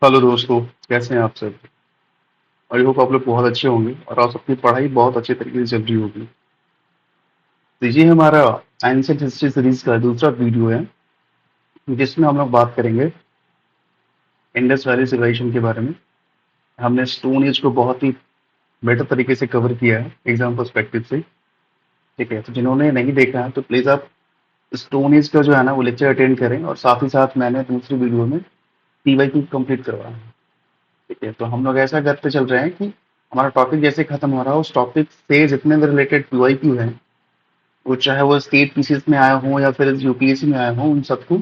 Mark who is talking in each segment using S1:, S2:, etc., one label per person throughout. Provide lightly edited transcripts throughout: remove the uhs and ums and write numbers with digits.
S1: Hello दोस्तों, कैसे हैं आप सब। आई होप आप लोग बहुत अच्छे होंगे और आप सबकी पढ़ाई बहुत अच्छे तरीके से चल रही होगी। तो ये हमारा एंशिएंट हिस्ट्री सीरीज का दूसरा वीडियो है, जिसमें हम लोग बात करेंगे इंडस वैली सिविलाइजेशन के बारे में। हमने स्टोन एज को बहुत ही बेटर तरीके से कवर किया है एग्जाम पर्सपेक्टिव से। ठीक है, तो जिन्होंने नहीं देखा है तो प्लीज आप स्टोन एज का जो है ना वो लेक्चर अटेंड करें, और साथ ही साथ मैंने दूसरी वीडियो में पीवाई की कंप्लीट करवाया है। ठीक है, तो हम लोग ऐसा करते चल रहे हैं कि हमारा टॉपिक जैसे खत्म हो रहा है, उस टॉपिक से जितने भी रिलेटेड पीवाईक्यू हैं, वो चाहे वो स्टेट पीसीएस में आए हों या फिर यूपीएससी में आए हों, उन सबको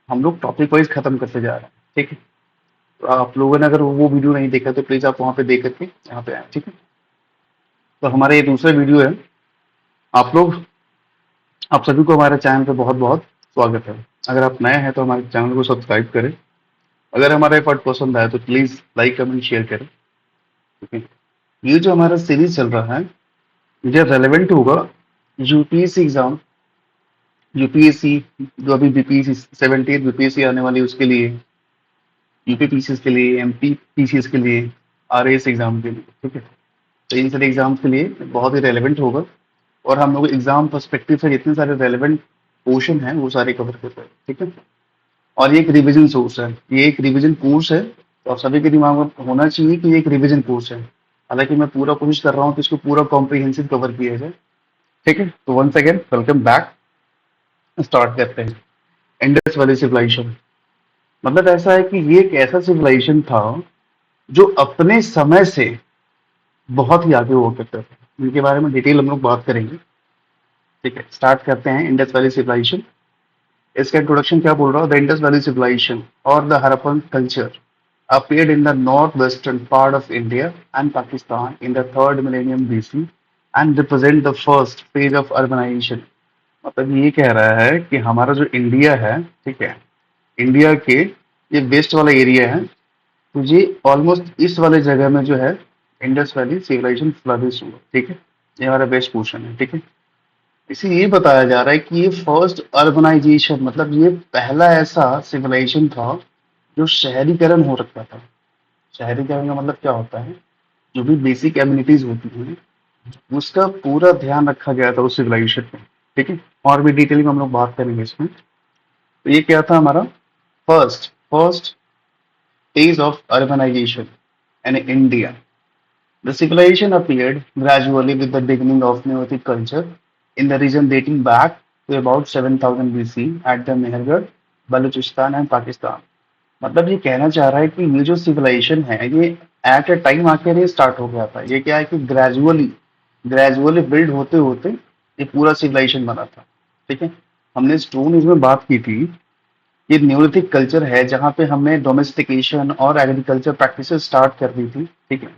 S1: हम लोग टॉपिक वाइज खत्म करते जा रहे हैं। ठीक है, तो आप लोगों ने अगर वो वीडियो नहीं देखा तो प्लीज आप वहाँ पे देख करके यहाँ पे आए। ठीक है, तो हमारा ये दूसरा वीडियो है। आप लोग, आप सभी को हमारे चैनल पे बहुत बहुत स्वागत है। अगर आप नए हैं तो हमारे चैनल को सब्सक्राइब करें। अगर हमारा पार्ट पसंद आए तो प्लीज लाइक कमेंट शेयर करें। ठीक है, ये जो हमारा सीरीज चल रहा है ये रेलेवेंट होगा यूपीएससी एग्जाम, यूपीएससी जो अभी बीपीएससी 17 बीपीएससी आने वाली है उसके लिए, यूपी पीसीएस के लिए, एमपी पीसीएस के लिए, आरएएस एग्जाम के लिए। ठीक है, तो इन सारे एग्जाम्स के लिए बहुत ही रेलेवेंट होगा, और हम लोग एग्जाम पर्सपेक्टिव से जितने सारे रेलेवेंट पोर्शन हैं वो सारे कवर कर रहे हैं। ठीक है, और ये एक रिवीजन सोर्स है, ये एक रिवीजन कोर्स है, तो आप सभी के दिमाग में होना चाहिए कि ये एक रिवीजन कोर्स है। हालांकि मैं पूरा कोशिश कर रहा हूँ कि इसको पूरा कॉम्प्रिहेंसिव कवर किया जाए। ठीक है, तो once again welcome back. Start करते हैं। इंडस वैली सिविलाइजेशन मतलब ऐसा है कि ये एक ऐसा सिविलाइजेशन था जो अपने समय से बहुत ही आगे हुआ करता था। इनके बारे में डिटेल हम लोग बात करेंगे। ठीक है, स्टार्ट करते हैं इंडस वैली सिविलाइजेशन। इसका इंट्रोडक्शन क्या बोल रहा हूँ, द इंडस वैली सिविलाइजेशन और the Harappan culture appeared in the northwestern part of India and Pakistan in the third millennium BC and represent the first phase of urbanization। मतलब ये कह रहा है कि हमारा जो इंडिया है, ठीक है, इंडिया के ये वेस्ट वाला एरिया है, तो ये ऑलमोस्ट इस वाले जगह में जो है इंडस वैली सिविलाइजेशन फ्लरिश हुआ। ठीक है, ये हमारा बेस्ट क्वेश्चन है। ठीक है, इसे ये बताया जा रहा है कि ये फर्स्ट अर्बनाइजेशन, मतलब ये पहला ऐसा सिविलाइजेशन था जो शहरीकरण हो रखा था। शहरीकरण का मतलब क्या होता है, जो भी बेसिक एम्यूनिटीज होती हैं उसका पूरा ध्यान रखा गया था उस सिविलाइजेशन में। ठीक है, और भी डिटेल में हम लोग बात करेंगे इसमें। तो ये क्या था हमारा first first phase of urbanization in India। The civilization appeared gradually with the beginning of Neolithic culture in the region dating back to about 7000 BC at the Mehergarh, Balochistan and Pakistan. मतलब ये कहना चाह रहा है कि ये जो सिविलाइजेशन है ये एट ए टाइम आकर ये स्टार्ट हो गया था। ये क्या है कि ग्रेजुअली ग्रेजुअली बिल्ड होते होते ये पूरा सिविलाइजेशन बना था। ठीक है, हमने स्टोन एज में बात की थी, ये न्यूलिथिक कल्चर है जहाँ पे हमने डोमेस्टिकेशन और एग्रीकल्चर प्रैक्टिसेस स्टार्ट कर दी थी। ठीक है,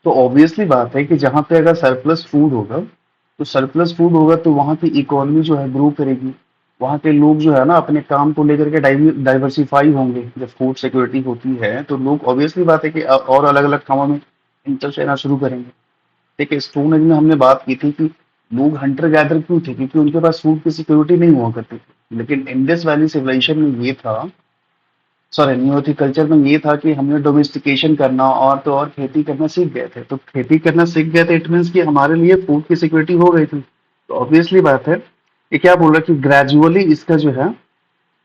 S1: तो ऑब्वियसली बात है कि जहाँ पे अगर सरप्लस फूड होगा, तो सरप्लस फूड होगा तो वहाँ की इकोनॉमी जो है ग्रो करेगी। वहाँ के लोग जो है ना अपने काम को लेकर के डाइवर्सिफाई होंगे। जब फूड सिक्योरिटी होती है तो लोग ऑब्वियसली बात है कि और अलग अलग कामों में इंटरेस्ट लेना शुरू करेंगे। ठीक है, स्टोन एज में हमने बात की थी कि लोग हंटर गैदर क्यों थे, क्योंकि उनके पास फूड की सिक्योरिटी नहीं हुआ करती थी। लेकिन इंडस वैली सिविलाइजेशन में ये था, सॉरी न्यूलिथिक कल्चर में ये था कि हमने डोमेस्टिकेशन करना और तो और खेती करना सीख गए थे। तो खेती करना सीख गए थे, इट मीन्स कि हमारे लिए फूड की सिक्योरिटी हो गई थी। तो ऑब्वियसली बात है, ये क्या बोल रहा है कि ग्रेजुअली इसका जो है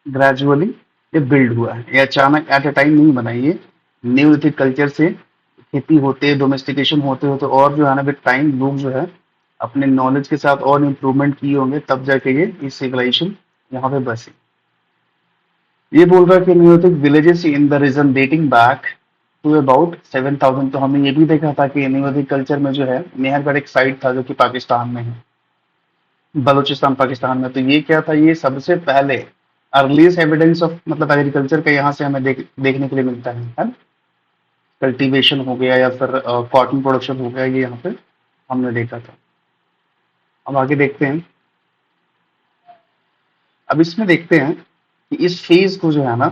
S1: ग्रेजुअली ये बिल्ड हुआ है, ये अचानक एट अ टाइम नहीं बना। ये न्यूलिथिक कल्चर से खेती होते डोमेस्टिकेशन होते होते और जो है ना विद टाइम लोग जो है अपने नॉलेज के साथ और इम्प्रूवमेंट किए होंगे, तब जाके ये सिविलाइजेशन यहाँ पे बसी। ये बोल रहा है कि neolithic villages in the region dating back to about 7000। तो हमने ये भी देखा था कि न्यूलिथिक कल्चर में जो है मेहरगढ़ एक साइट था जो कि पाकिस्तान में है, बलूचिस्तान पाकिस्तान में। तो ये क्या था, ये सबसे पहले अर्लीस्ट एविडेंस ऑफ मतलब एग्रीकल्चर का यहाँ से हमें देखने के लिए मिलता है। कल्टीवेशन हो गया या फिर कॉटन प्रोडक्शन हो गया, ये यहाँ पे हमने देखा था। अब आगे देखते हैं। अब इसमें देखते हैं कि इस फेज को जो है ना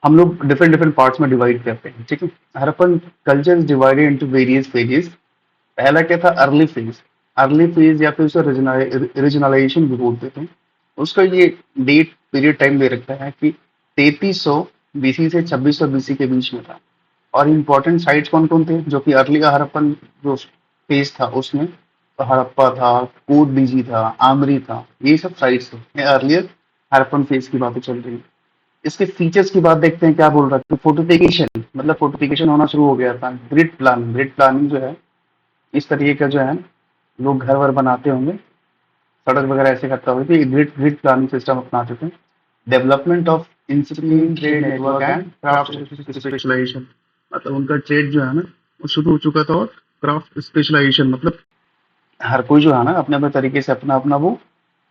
S1: हम लोग डिफरेंट डिफरेंट पार्ट्स में डिवाइड करते हैं। ठीक है, Harappan culture is divided into various phases. पहला क्या था, अर्ली फेज। अर्ली फेज या फिर उसे रीजनलाइजेशन भी बोलते थे। उसका ये डेट पीरियड टाइम दे रखता है कि 3300 बीसी से 2600 बीसी के बीच में था। और इम्पोर्टेंट साइट्स कौन कौन थे जो कि अर्ली का हड़प्पन जो फेज था उसमें, तो हड़प्पा था, कोट बीजी था, आमरी था, ये सब साइट्स थे। ये अर्लियर हड़प्पन फेज की बातें चल रही है। इसके फीचर्स की बात देखते हैं क्या बोल रहा है। फोर्टिफिकेशन, मतलब फोर्टिफिकेशन होना शुरू हो गया था। ग्रिड प्लानिंग जो है, इस तरीके का जो है लोग घर वर बनाते होंगे, सड़क वगैरह ऐसे करता होगा, तो ये ग्रिड ग्रिड प्लानिंग सिस्टम अपनाते थे। Development of incipient trade network and craft specialisation, मतलब उनका ट्रेड जो है ना वो शुरू हो चुका था। और क्राफ्ट स्पेशलाइजेशन मतलब हर कोई जो है ना अपने अपने तरीके से अपना अपना वो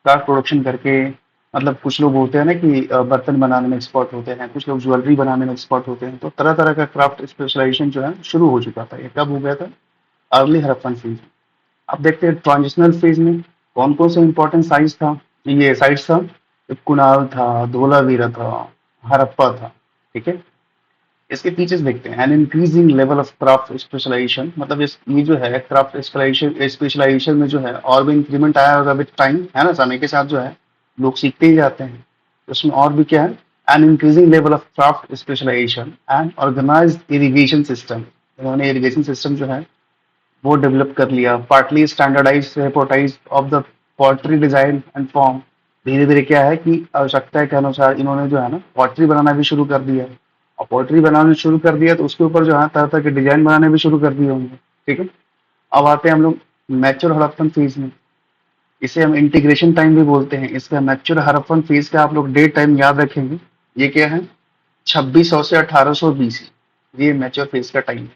S1: क्राफ्ट प्रोडक्शन करके, मतलब कुछ लोग होते हैं ना कि बर्तन बनाने में एक्सपर्ट होते हैं, कुछ लोग ज्वेलरी बनाने में एक्सपर्ट होते हैं, तो तरह तरह का क्राफ्ट स्पेशलाइजेशन जो है शुरू हो चुका था। ये कब हो गया था? Early Harappan phase. अब देखते हैं ट्रांजिशनल फेज में कौन कौन सा इंपॉर्टेंट साइट्स था, ये साइट्स था। कुणाल था, धोलावीरा था, हड़प्पा था। ठीक है, इसके फीचर्स देखते हैं। An increasing level of craft specialisation, मतलब इस ये जो है क्राफ्ट स्पेशलाइजेशन में जो है और भी इंक्रीमेंट आया होगा विद टाइम, है ना, समय के साथ जो है लोग सीखते ही जाते हैं। तो उसमें और भी क्या है, an increasing level of craft specialisation and organised irrigation system. इन्होंने इरिगेशन सिस्टम जो है वो डेवलप कर लिया। Partly standardise repertoire of the pottery design and form. धीरे धीरे क्या है कि आवश्यकता के अनुसार इन्होंने जो है ना पॉटरी बनाना भी शुरू कर दिया। और पॉटरी बनाना शुरू कर दिया तो उसके ऊपर जो है तरह तरह के डिजाइन बनाने भी शुरू कर दिए होंगे। ठीक है, अब आते हैं हम लोग मैच्योर हड़प्पन फेज में। इसे हम इंटीग्रेशन टाइम भी बोलते हैं। इसका मैच्योर हड़प्पन फेज का आप लोग डेट टाइम याद रखेंगे। ये क्या है? 2600 से 1800 बीसी, ये मैच्योर फेज का टाइम है।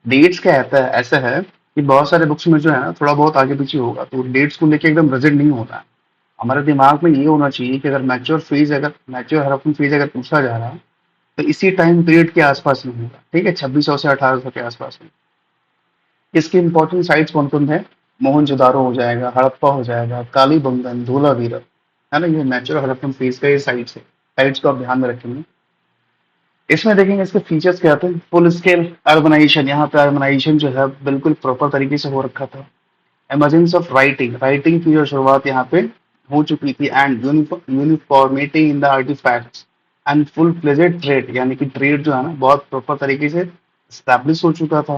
S1: डेट्स क्या आता है, ऐसा है कि बहुत सारे बुक्स में जो है ना थोड़ा बहुत आगे पीछे होगा, तो डेट्स को लेके एकदम रिजिड नहीं होता है। हमारे दिमाग में ये होना चाहिए कि अगर मैच्योर हड़प्पन फेज अगर पूछा जा रहा है तो इसी टाइम पीरियड के आसपास में होगा। ठीक है, 2600 से 1800 के आसपास में। इसके इंपॉर्टेंट साइट्स कौन कौन है? मोहनजोदारो हो जाएगा, हड़प्पा हो जाएगा, कालीबंगन, धोलावीरा, है ना, ये मैच्योर हड़प्पन फेज का ये साइट्स है। साइट्स को आप ध्यान में रखेंगे। इसमें देखेंगे इसके फीचर्स क्या आते हैं। फुल स्केल अर्बनाइजेशन, यहाँ पे अर्बनाइजेशन जो है बिल्कुल प्रॉपर तरीके से हो रखा था। एमर्जेंस ऑफ राइटिंग, राइटिंग की जो शुरुआत यहाँ पे हो चुकी थी। And uniformity in the artefacts and full fledged trade, यानी कि ट्रेड जो है ना बहुत प्रॉपर तरीके से स्टैब्लिश हो चुका था।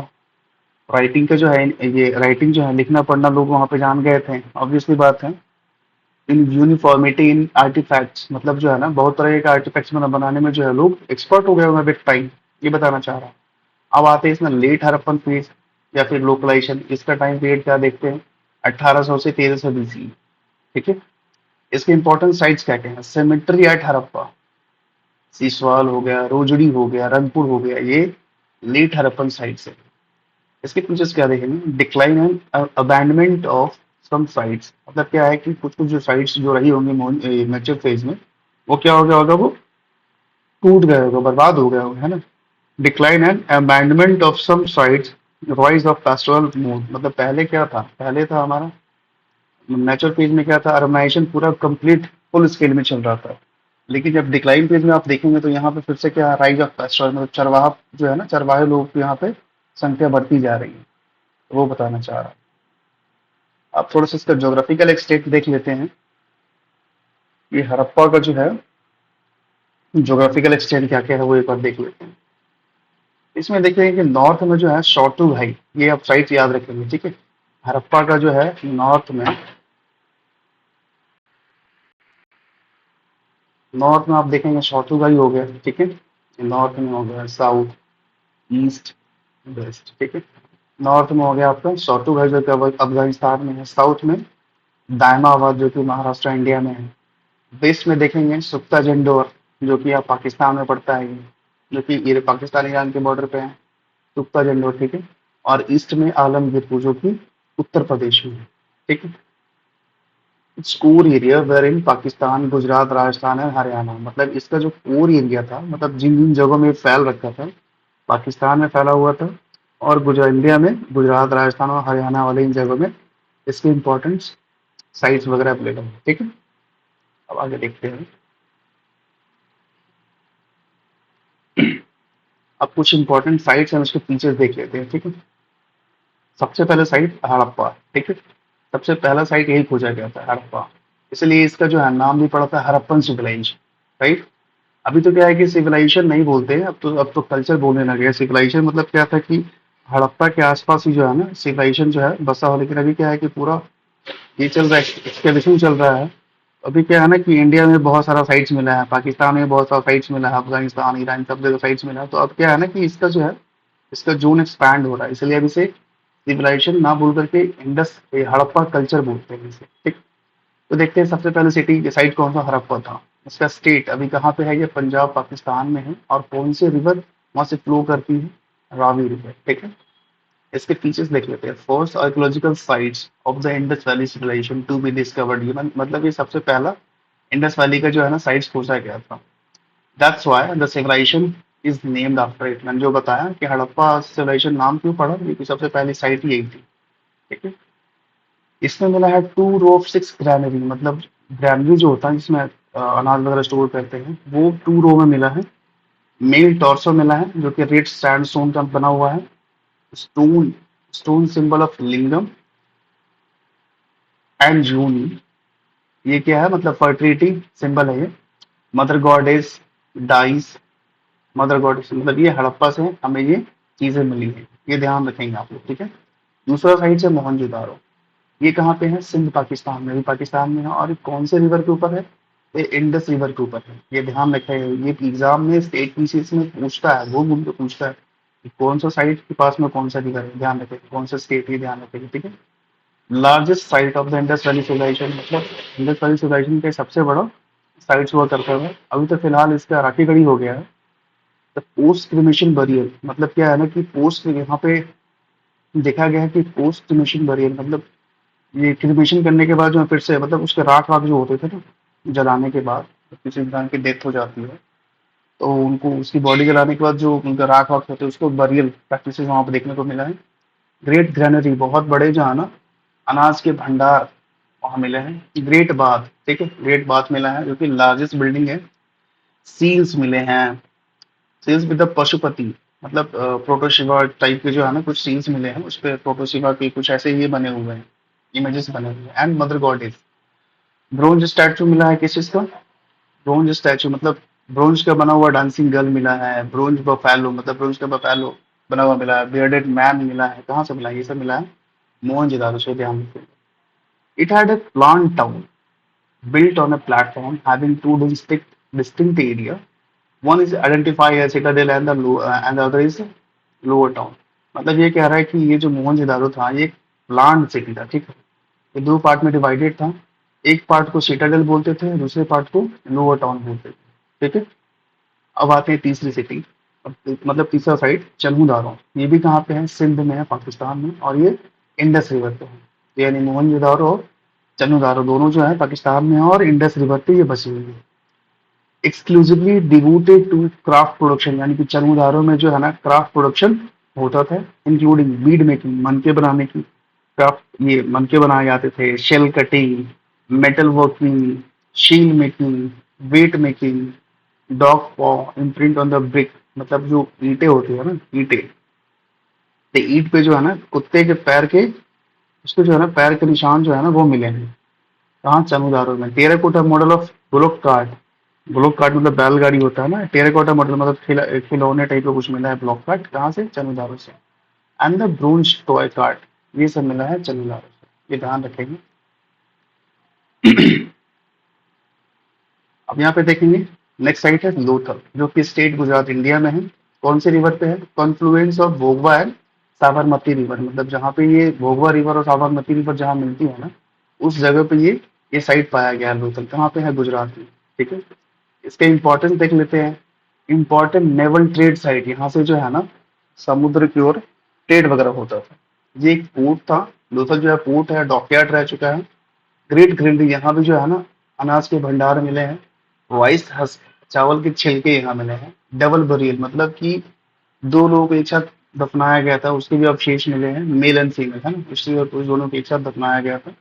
S1: राइटिंग का जो है, ये राइटिंग जो है लिखना पढ़ना लोग वहाँ पे जान गए थे, ऑब्वियसली बात है। इन यूनिफॉर्मिटी इन आर्टिफैक्ट्स, मतलब जो है ना बहुत तरह के आर्टिफैक्ट्स बनाने में जो है लोग एक्सपर्ट हो गए होंगे विद टाइम, ये बताना चाह रहा हूँ। अब आते हैं इसमें लेट हड़प्पन फेज या फिर लोकलाइजेशन। इसका टाइम पीरियड क्या देखते हैं? 1800 से 1300 बीसी। ठीक है, इसके इंपॉर्टेंट साइट्स क्या क्या है? सेमेट्री एट हड़प्पा, सीसवाल हो गया, रोजड़ी हो गया, रंगपुर हो गया, ये लेट हड़प्पन साइट्स है। इसके फीचर्स क्या देखेंगे? Decline and abandonment of some sites, मतलब क्या है कि कुछ कुछ जो साइट्स जो रही होंगी मैच्योर फेज में, वो क्या हो गया होगा, वो टूट गया होगा, बर्बाद हो गया होगा, है ना। Decline and abandonment of some sites, rise of pastoral mode, मतलब पहले क्या था, पहले था हमारा नेचुरल फेज में क्या था, अर्बनाइजेशन पूरा कंप्लीट फुल स्केल में चल रहा था। लेकिन जब डिक्लाइन फेज में आप देखेंगे तो यहाँ पे फिर से क्या, राइज ऑफ पेस्टोरल, मतलब चरवाहा जो है ना, चरवाहे लोग की यहाँ पे संख्या बढ़ती जा रही है, तो वो बताना चाह रहा हूँ। अब थोड़ा सा इसका ज्योग्राफिकल एक्सटेंट देख लेते हैं। ये हड़प्पा का जो है ज्योग्राफिकल एक्सटेंट क्या क्या है वो एक बार देख लेते हैं। इसमें देखिए कि नॉर्थ में जो है शॉटू घाई, ये आप साइट याद रखेंगे। ठीक है, हड़प्पा का जो है नॉर्थ में आप देखेंगे शॉटू घाई हो गया। ठीक है, नॉर्थ में हो गया, साउथ, ईस्ट, वेस्ट। ठीक है, नॉर्थ में हो गया आपका शॉटू घाई जो कि अफगानिस्तान में है। साउथ में दायमाबाद जो कि महाराष्ट्र इंडिया में है। वेस्ट में देखेंगे सुक्ता जंडोर जो कि आप पाकिस्तान में पड़ता है, ये जो कि ये पाकिस्तान ईरान के बॉर्डर पे है, सुक्ता जंडोर। ठीक है, और ईस्ट में आलमगीरपुर जो कि उत्तर प्रदेश में है। ठीक है, it's core area were in Pakistan, Gujarat, Rajasthan and Haryana, मतलब इसका जो कोर एरिया था, मतलब जिन जिन जगहों में फैल रखा था, पाकिस्तान में फैला हुआ था, और गुजरात इंडिया में गुजरात, राजस्थान और हरियाणा वाले इन जगहों में इसके इंपॉर्टेंट साइट्स वगैरह अवेलेबल है। ठीक है, अब आगे देखते हैं। अब कुछ इंपॉर्टेंट साइट्स हैं उसके फीचर्स देख लेते हैं। ठीक है, सबसे पहले साइट हड़प्पा। ठीक है, सबसे पहला साइट यही खोजा गया था, हड़प्पा, इसलिए इसका जो है नाम भी पड़ा था हड़प्पन सिविलाइजेशन। राइट, अभी तो क्या है कि सिविलाइजेशन नहीं बोलते हैं, अब तो कल्चर बोलने लगे हैं। सिविलाइजेशन मतलब क्या था कि हड़प्पा के आसपास ही जो है ना सिविलाइजेशन जो है बसा हो, लेकिन अभी क्या है कि पूरा ये चल रहा है, एक्सकेवेशन चल रहा है। अभी क्या है ना कि इंडिया में बहुत सारा साइट्स मिला है, पाकिस्तान में बहुत सारा साइट्स मिला है, अफगानिस्तान, ईरान, सब जगह साइट्स मिला है। तो अब क्या है ना कि इसका जो है इसका जोन एक्सपैंड हो रहा है, इसलिए अब इसे सिविलाइजेशन ना बोल करके इंडस हड़प्पा कल्चर बोलते हैं इसे, ठीक। तो देखते हैं सबसे पहले सिटी साइट कौन सा, हड़प्पा था। इसका स्टेट अभी कहाँ पे है, ये पंजाब पाकिस्तान में है। और कौन से रिवर वहां से फ्लो करती है, रावी रिवर, ठीक है। इसके फीचर्स देख लेते हैं। First archaeological sites of the Indus valley civilisation to be discovered, ये मतलब ये सबसे पहला इंडस वैली का जो है ना साइट्स खोजा गया था। That's why the civilisation is named after it. मैंने जो बताया कि हड़प्पा सिविलाइजेशन नाम क्यों पड़ा, क्योंकि सबसे पहली साइट ही यही थी, ठीक है। इसमें मिला है 2 रो ऑफ 6 ग्रैनरी, मतलब ग्रैनरी जो होता है जिसमें अनाज वगैरह स्टोर करते हैं, वो 2 रो में मिला है। मेल टॉर्सो मिला है जो कि रेड सैंडस्टोन का बना हुआ है। Stone stone symbol of lingam and yoni, ये क्या है, मतलब फर्टिलिटी सिंबल है ये। Mother goddess dice, mother goddess मतलब ये हड़प्पा से हमें ये चीजें मिली हैं, ये ध्यान रखेंगे आप लोग, ठीक है। दूसरा साइड से मोहनजोदारो, ये कहाँ पे है, सिंध पाकिस्तान में, भी पाकिस्तान में है। और ये कौन से रिवर के ऊपर है, ये इंडस रिवर के ऊपर है, ये ध्यान रखेंगे। ये एग्जाम में स्टेट पीसीएस में पूछता है, वो मुझे पूछता है कि कौन सा साइट के पास में कौन सा रिवर है, ध्यान रखेंगे कौन सा स्टेट, ये ध्यान रखेंगे, ठीक है। Largest site of the Indus valley civilisation, मतलब इंडस वैली सिविलाइजेशन के सबसे बड़ा साइट्स हुआ करता है। अभी तो फिलहाल इसका राखीगढ़ी हो गया है। द पोस्ट क्रिमेशन बरियर, मतलब क्या है ना कि पोस्ट यहाँ पे देखा गया है कि पोस्ट क्रिमेशन बरियर मतलब ये क्रिमेशन करने के बाद जो है फिर से, मतलब उसके राख वाख जो होते थे ना जलाने के बाद, जब किसी इंसान की डेथ हो जाती है तो उनको उसकी बॉडी जलाने के बाद जो उनका राख वाख होते हैं उसको बरियल प्रैक्टिसेस वहां पर देखने को मिला है। ग्रेट ग्रेनरी, बहुत बड़े जो है ना अनाज के भंडार वहां मिले हैं। ग्रेट बाथ, ठीक है, ग्रेट बाथ मिला है जो कि लार्जेस्ट बिल्डिंग है। सील्स मिले हैं, सील्स विद द पशुपति, मतलब प्रोटोशिवा टाइप के जो है ना कुछ सील्स मिले हैं, उस पे प्रोटोशिवा के कुछ ऐसे ये बने हुए हैं, इमेजेस बने हुए हैं। And mother goddess, bronze statue मिला है किस चीज का, ब्रोंज स्टैचू मतलब ब्रोंज का बना हुआ डांसिंग गर्ल मिला है। ब्रोंज बफैलो मतलब ब्रोंज का बफैलो बना हुआ मिला है। बियर्डेड मैन मिला है, कहाँ से मिला है, ये सब मिला है मोहनजोदारो से, ध्यान रखिए। It had a plant town built on a platform having two distinct area. One is identified as citadel and and the other is lower town. मतलब ये कह रहा है कि ये जो मोहनजोदारो था ये एक प्लांट सिटी था, ठीक है। ये 2 पार्ट में डिवाइडेड था। एक पार्ट को सिटाडेल बोलते थे, दूसरे पार्ट को लोअर टाउन बोलते थे, ठीक है। अब आते हैं तीसरी सिटी, मतलब तीसरा साइड चन्हूदारो। ये भी कहाँ पे है, सिंध में है, पाकिस्तान में। और ये इंडस रिवर पे है, तो यानी मोहनजोदारो और चन्हूदारो दोनों जो है पाकिस्तान में है और इंडस रिवर पे ये बसी हुई है। Exclusively devoted to craft production, यानी कि चन्हूदारो में जो है ना क्राफ्ट प्रोडक्शन होता था, इंक्लूडिंग बीड मेकिंग, मनके बनाने की क्राफ्ट, ये मनके बनाए जाते थे, शेल कटिंग, मेटल वर्किंग, शील मेकिंग, वेट मेकिंग, डॉग पॉ, इम्प्रिंट ऑन द ब्रिक, मतलब जो ईंटें होती है ना, ईंटें, तो ईंट पे जो है ना कुत्ते के पैर के, उसके जो है ना पैर के निशान जो है ना वो मिले हैं। कहाँ, चमूदारों में। Terracotta model of block cart, block cart मतलब बैलगाड़ी होता है ना, टेराकोटा मॉडल मतलब खिलौने टाइप का कुछ मिला है ब्लॉक कार्ट, कहाँ से, चमूदारों से। And the bronze toy cart, ये सब मिला है चमूदारों से, ये ध्यान रखेंगे। अब यहाँ पे देखेंगे नेक्स्ट साइट है लोथल, जो कि स्टेट गुजरात इंडिया में है। कौन से रिवर पे है, Confluence of Bhogava and Sabarmati river, मतलब जहाँ पे ये भोगवा रिवर और साबरमती रिवर जहाँ मिलती है ना उस जगह पे ये साइट पाया गया है लोथल, कहाँ पे है, गुजरात में, ठीक है। इसका इंपॉर्टेंस देख लेते हैं। इंपॉर्टेंट नेवल ट्रेड साइट, यहाँ से जो है ना समुद्र की ओर ट्रेड वगैरह होता था। ये एक पोर्ट था, लोथल जो है पोर्ट है, डॉकयार्ड रह चुका है। ग्रेट ग्रेनरी, यहाँ भी जो है ना अनाज के भंडार मिले हैं। राइस हस्क, चावल के छिलके यहाँ मिले हैं। डबल बरियल मतलब कि 2 लोगों को एक साथ दफनाया गया था, उसके भी अवशेष मिले हैं, मेल एंड फीमेल है ना, इसलिए और पुरुष दोनों को एक साथ दफनाया गया था।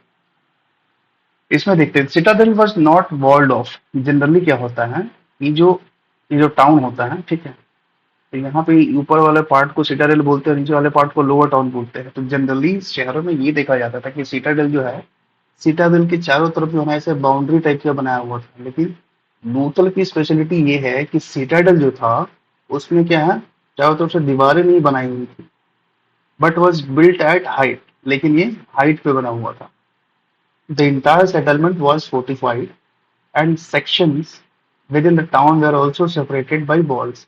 S1: इसमें देखते हैं citadel was not walled off. Generally क्या होता है, ये जो ये जो टाउन होता है, ठीक है, तो यहाँ पे ऊपर वाले पार्ट को सिटाडेल बोलते हैं, नीचे वाले पार्ट को लोअर टाउन बोलते हैं। तो जनरली शहरों में ये देखा जाता था कि सिटाडेल जो है, सिटाडेल के चारों तरफ जो है ऐसे बाउंड्री टाइप का बनाया हुआ था। लेकिन लूथल की स्पेशलिटी ये है कि सिटाडेल जो था उसमें क्या है, चारों तरफ से दीवारें नहीं बनाई हुई थी, but was built at height, लेकिन ये हाइट पे बना हुआ था। The entire settlement was fortified and sections with in the town were also separated by walls.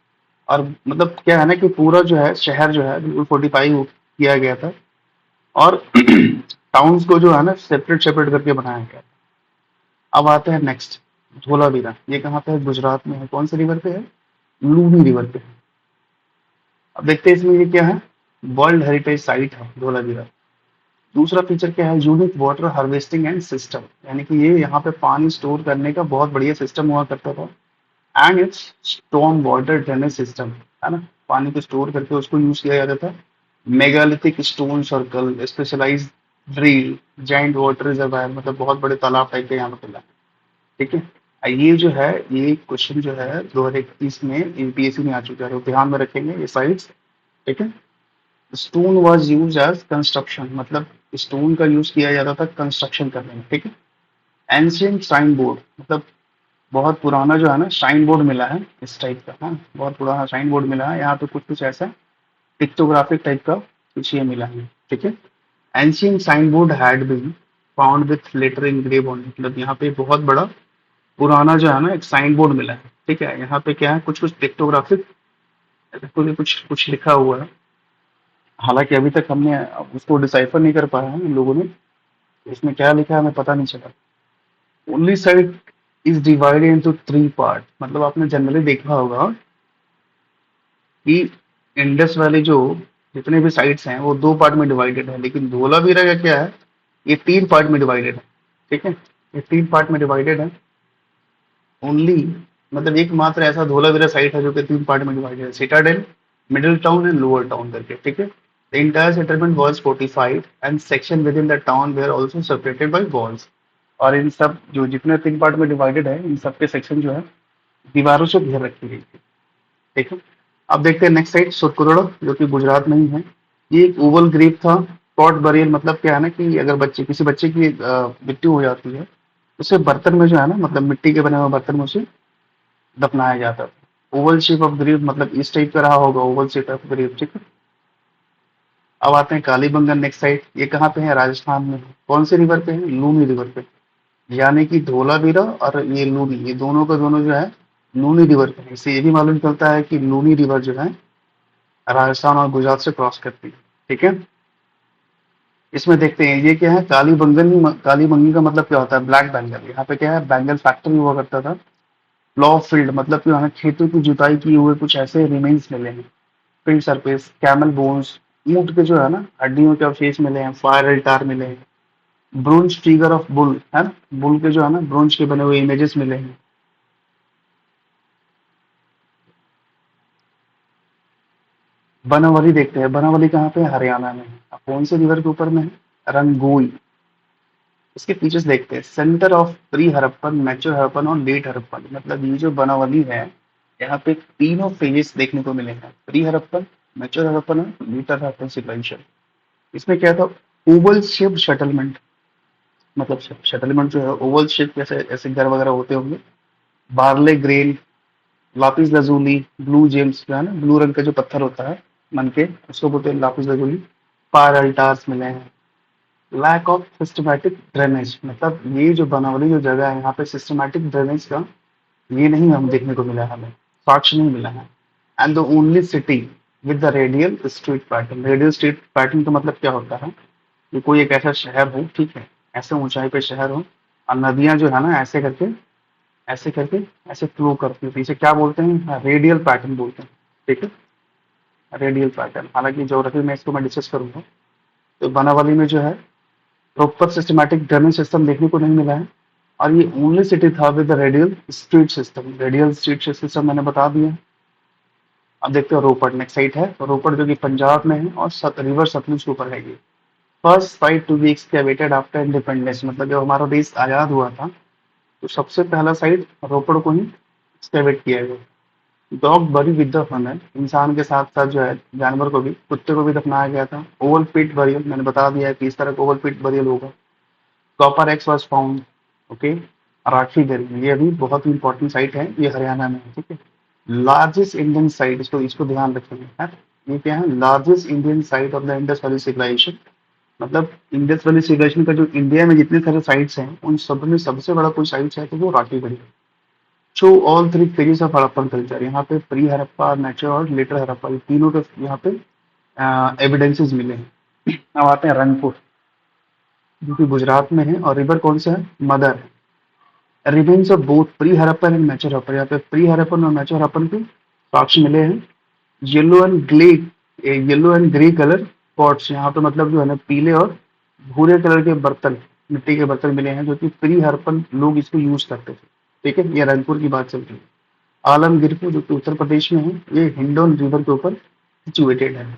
S1: और मतलब क्या है ना कि पूरा जो है शहर जो है बिल्कुल फोर्टिफाई किया गया था, और टाउन्स को जो है ना सेपरेट सेपरेट करके बनाया गया। अब आते हैं नेक्स्ट, धोलावीरा। ये कहाँ पे है? गुजरात में है। कौन से रिवर पे है? लूनी रिवर पे है। अब देखते हैं इसमें ये क्या है। वर्ल्ड हेरिटेज साइट है धोलावीरा। दूसरा फीचर क्या है? Unique water harvesting and system, यानी कि ये यहाँ पे पानी स्टोर करने का बहुत बढ़िया सिस्टम हुआ करता था। And it's storm water drainage system, है ना, पानी को स्टोर करके उसको यूज किया जाता था। Megalithic stone circle, specialised drill, giant water reservoir, मतलब बहुत बड़े तालाब टाइप के यहाँ पे मिला। ठीक है। ये जो है, ये क्वेश्चन जो है 2021 में यूपीएससी में आ चुका है, तो ध्यान में रखेंगे ये साइट्स। ठीक है। Stone was use as construction, मतलब स्टोन का यूज किया जाता था कंस्ट्रक्शन करने में। ठीक है। एंशियंट साइन बोर्ड, मतलब बहुत पुराना जो है ना साइन बोर्ड मिला है इस टाइप का। हाँ, बहुत पुराना साइन बोर्ड मिला है यहाँ पे, कुछ कुछ ऐसा पिक्टोग्राफिक टाइप का कुछ ये मिला है। ठीक है। Ancient sign board had been found with letter engrave on, मतलब यहाँ पे बहुत बड़ा पुराना जो है ना एक साइन बोर्ड मिला है। ठीक है। यहाँ पे क्या है, कुछ कुछ पिक्टोग्राफिक कुछ कुछ कुछ लिखा हुआ है। हालांकि अभी तक हमने उसको डिसाइफर नहीं कर पाया है इन लोगों ने, इसमें क्या लिखा है हमें पता नहीं चला। Only side is divided into 3 part, मतलब आपने जनरली देखा होगा कि इंडस वैली जो जितने भी साइट्स हैं वो 2 पार्ट में डिवाइडेड है, लेकिन धोलावीरा का क्या है, ये 3 पार्ट में डिवाइडेड है। ठीक है। ये 3 पार्ट में डिवाइडेड है। ओनली, मतलब एकमात्र ऐसा धोलावीरा साइट है जो कि 3 पार्ट में डिवाइडेड है, Citadel, middle town and lower town करके। ठीक है। The entire settlement was fortified and section with in the town where also separated by walls. और इन सब जो जितने 3 पार्ट में डिवाइडेड है, इन सब के सेक्शन जो है दीवारों से घेर रखी गई थी। ठीक है। अब देखते हैं नेक्स्ट साइट, सुरकुरोड़ा, जो कि गुजरात में ही है। ये एक ओवल ग्रेव था। पॉट बरियल, मतलब क्या है ना कि अगर बच्चे किसी बच्चे की मृत्यु हो जाती है, उसे बर्तन में जो है ना, मतलब मिट्टी के बने हुए बर्तन में उसे दफनाया जाता था। ओवल शेप ऑफ ग्रेव, मतलब इस टाइप का रहा होगा ओवल शेप ऑफ ग्रेव। ठीक है। अब आते हैं कालीबंगन नेक्स्ट साइट। ये कहाँ पे है? राजस्थान में। कौन से रिवर पे है? लूनी रिवर पे। यानी कि धोलावीरा और ये लूनी, ये दोनों का दोनों जो है लूनी रिवर पे है। इससे ये भी मालूम चलता है कि लूनी रिवर जो है राजस्थान और गुजरात से क्रॉस करती है। ठीक है। इसमें देखते हैं ये क्या है, कालीबंगन। कालीबंगन का मतलब क्या होता है? Black bangle. यहाँ पे क्या है, बैंगल फैक्ट्री हुआ करता था। प्लॉ फील्ड, मतलब कि वहाँ खेतों की जुताई किए हुए कुछ ऐसे रिमेन्स मिले हैं। फील्ड सरफेस, कैमल बोन्स, ऊंट के जो है ना हड्डियों के अवशेष मिले हैं। फायर अल्टार मिले हैं। ब्रोंज फिगर ऑफ बुल, है ना, बुल के जो है ना ब्रोंज के बने हुए इमेजेस मिले हैं। बनावली देखते हैं। बनावली कहाँ पे है? हरियाणा में है। अब कौन से रिवर के ऊपर में है? रंगोई। इसके फीचर्स देखते हैं। Centre of pre Harappan, mature Harappan और लेट हड़प्पन, मतलब ये जो बनावली है यहाँ पे तीनों फेजेस देखने को मिले हैं, प्री हड़प्पन, मैच्योर हड़प्पन और लेटर हड़प्पन सिविलाइजेशन। इसमें क्या था? ओवल शेप सेटलमेंट, मतलब सेटलमेंट जो है ओवल शेप, जैसे ऐसे घर वगैरह होते होंगे। Barley grain, lapis lazuli, blue James जो है ना ब्लू रंग का जो पत्थर होता है मन के, उसको बोलते हैं लापिस लजूली। फायर अल्टार्स मिले हैं। लैक ऑफ सिस्टमैटिक ड्रेनेज, मतलब ये जो बनावली जो जगह है यहाँ पे सिस्टमैटिक ड्रेनेज का ये नहीं हम देखने को मिला है, हमें साक्ष्य नहीं मिला है। And the only city with the radial street pattern. Radial street pattern का मतलब क्या होता है कि कोई एक ऐसा शहर हो, ठीक है, ऐसे ऊंचाई पे शहर हो, और नदियां जो है ना ऐसे करके ऐसे फ्लो करती है, तो इसे क्या बोलते हैं? रेडियल पैटर्न बोलते हैं। ठीक है। रेडियल पैटर्न, हालांकि ज्योग्राफी में इसको मैं डिस्कस करूंगा। तो बनावली में जो है प्रॉपर सिस्टमैटिक ड्रेनेज सिस्टम देखने को नहीं मिला है, और ये ओनली सिटी था with radial street system. Radial street system मैंने बता दिया। अब देखते हैं रोपड़ नेक्स्ट साइट है। रोपड़ जो कि पंजाब में है और रिवर सतलुज के ऊपर है ये। First site to be excavated after independence, मतलब जब हमारा देश आजाद हुआ था तो सबसे पहला साइट रोपड़ को ही एक्सकेवेट किया गया। डॉग बरी विद द हनर, इंसान के साथ साथ जो है जानवर को भी, कुत्ते को भी दफनाया गया था। ओवल पिट बरियल मैंने बता दिया है कि इस तरह का ओवल पिट बरियल होगा। Copper axe was found. Okay. Rakhigarhi में, ये भी बहुत ही इंपॉर्टेंट साइट है, ये हरियाणा में है, ठीक है। लार्जेस्ट इंडियन साइट, इसको इसको ध्यान रखेंगे, है। ये क्या है, largest Indian site of the Indus valley civilisation. मतलब इंडस वैली सिविलाइजेशन का जो इंडिया में जितने सारे साइट्स हैं उन सब में सबसे बड़ा कोई साइट्स है तो वो राखी गढ़ी है। Show all three phases of Harappan culture, यहाँ पे प्री हड़प्पा, नेचर और लेटर हड़प्पा, ये तीनों के यहाँ पे एविडेंसेस मिले हैं। अब आते हैं रंगपुर, जो कि गुजरात में है, और रिवर कौन सा है, मदर है। Remains of both pre Harappan and mature Harappan, यहाँ पे प्री हड़प्पन और मैचुर हड़प्पन के साक्ष्य मिले हैं। Yellow and grey, yellow and grey colour pots, यहाँ पे मतलब जो है ना पीले और भूरे कलर के बर्तन, मिट्टी के बर्तन मिले हैं, जो कि प्री हड़प्पन लोग इसको यूज करते थे, ठीक है। ये रंगपुर की बात चल रही है। आलमगीरपुर, जो कि उत्तर प्रदेश में है, ये हिंडोन रिवर के ऊपर सिचुएटेड है।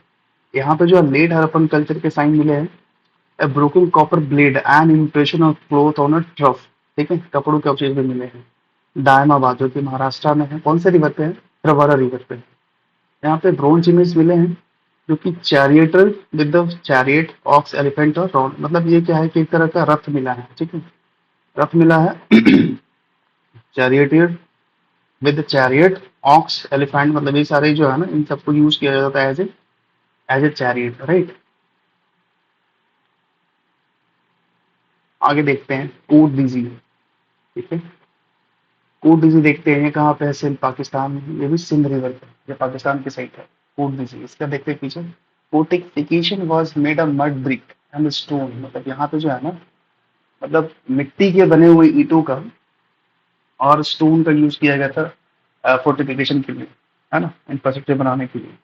S1: यहाँ पे जो है लेट हड़प्पन कल्चर के साइन मिले हैं। A broken copper blade and impression of cloth on a trough, ठीक है, कपड़ों के अवशेष भी मिले हैं। दायमाबाद, जो कि महाराष्ट्र में है, कौन से रिवर पे है, प्रवरा रिवर पे है। यहाँ पे ब्रोंज इमेज मिले हैं, जो कि charioteer with the chariot, ox, elephant और रॉन, मतलब ये क्या है कि एक तरह का रथ मिला है, ठीक है, रथ मिला है। Charioteer with chariot, ox, elephant, मतलब ये सारे जो है ना इन सबको यूज किया जाता है एज ए चैरियट, राइट। आगे देखते हैं कोट डीजी, ठीक है। कोट डीजी देखते हैं, कहाँ पे है, सिंध पाकिस्तान में, ये भी सिंध रिवर पे, ये पाकिस्तान की साइड है। कोट डीजी, इसका देखते हैं पीछे। Fortification was made of mud brick and stone, मतलब यहाँ पे जो है ना, मतलब मिट्टी के बने हुए ईंटों का और स्टोन का यूज किया गया था फोर्टिफिकेशन के लिए, है ना, इंफ्रास्ट्रक्चर बनाने के लिए।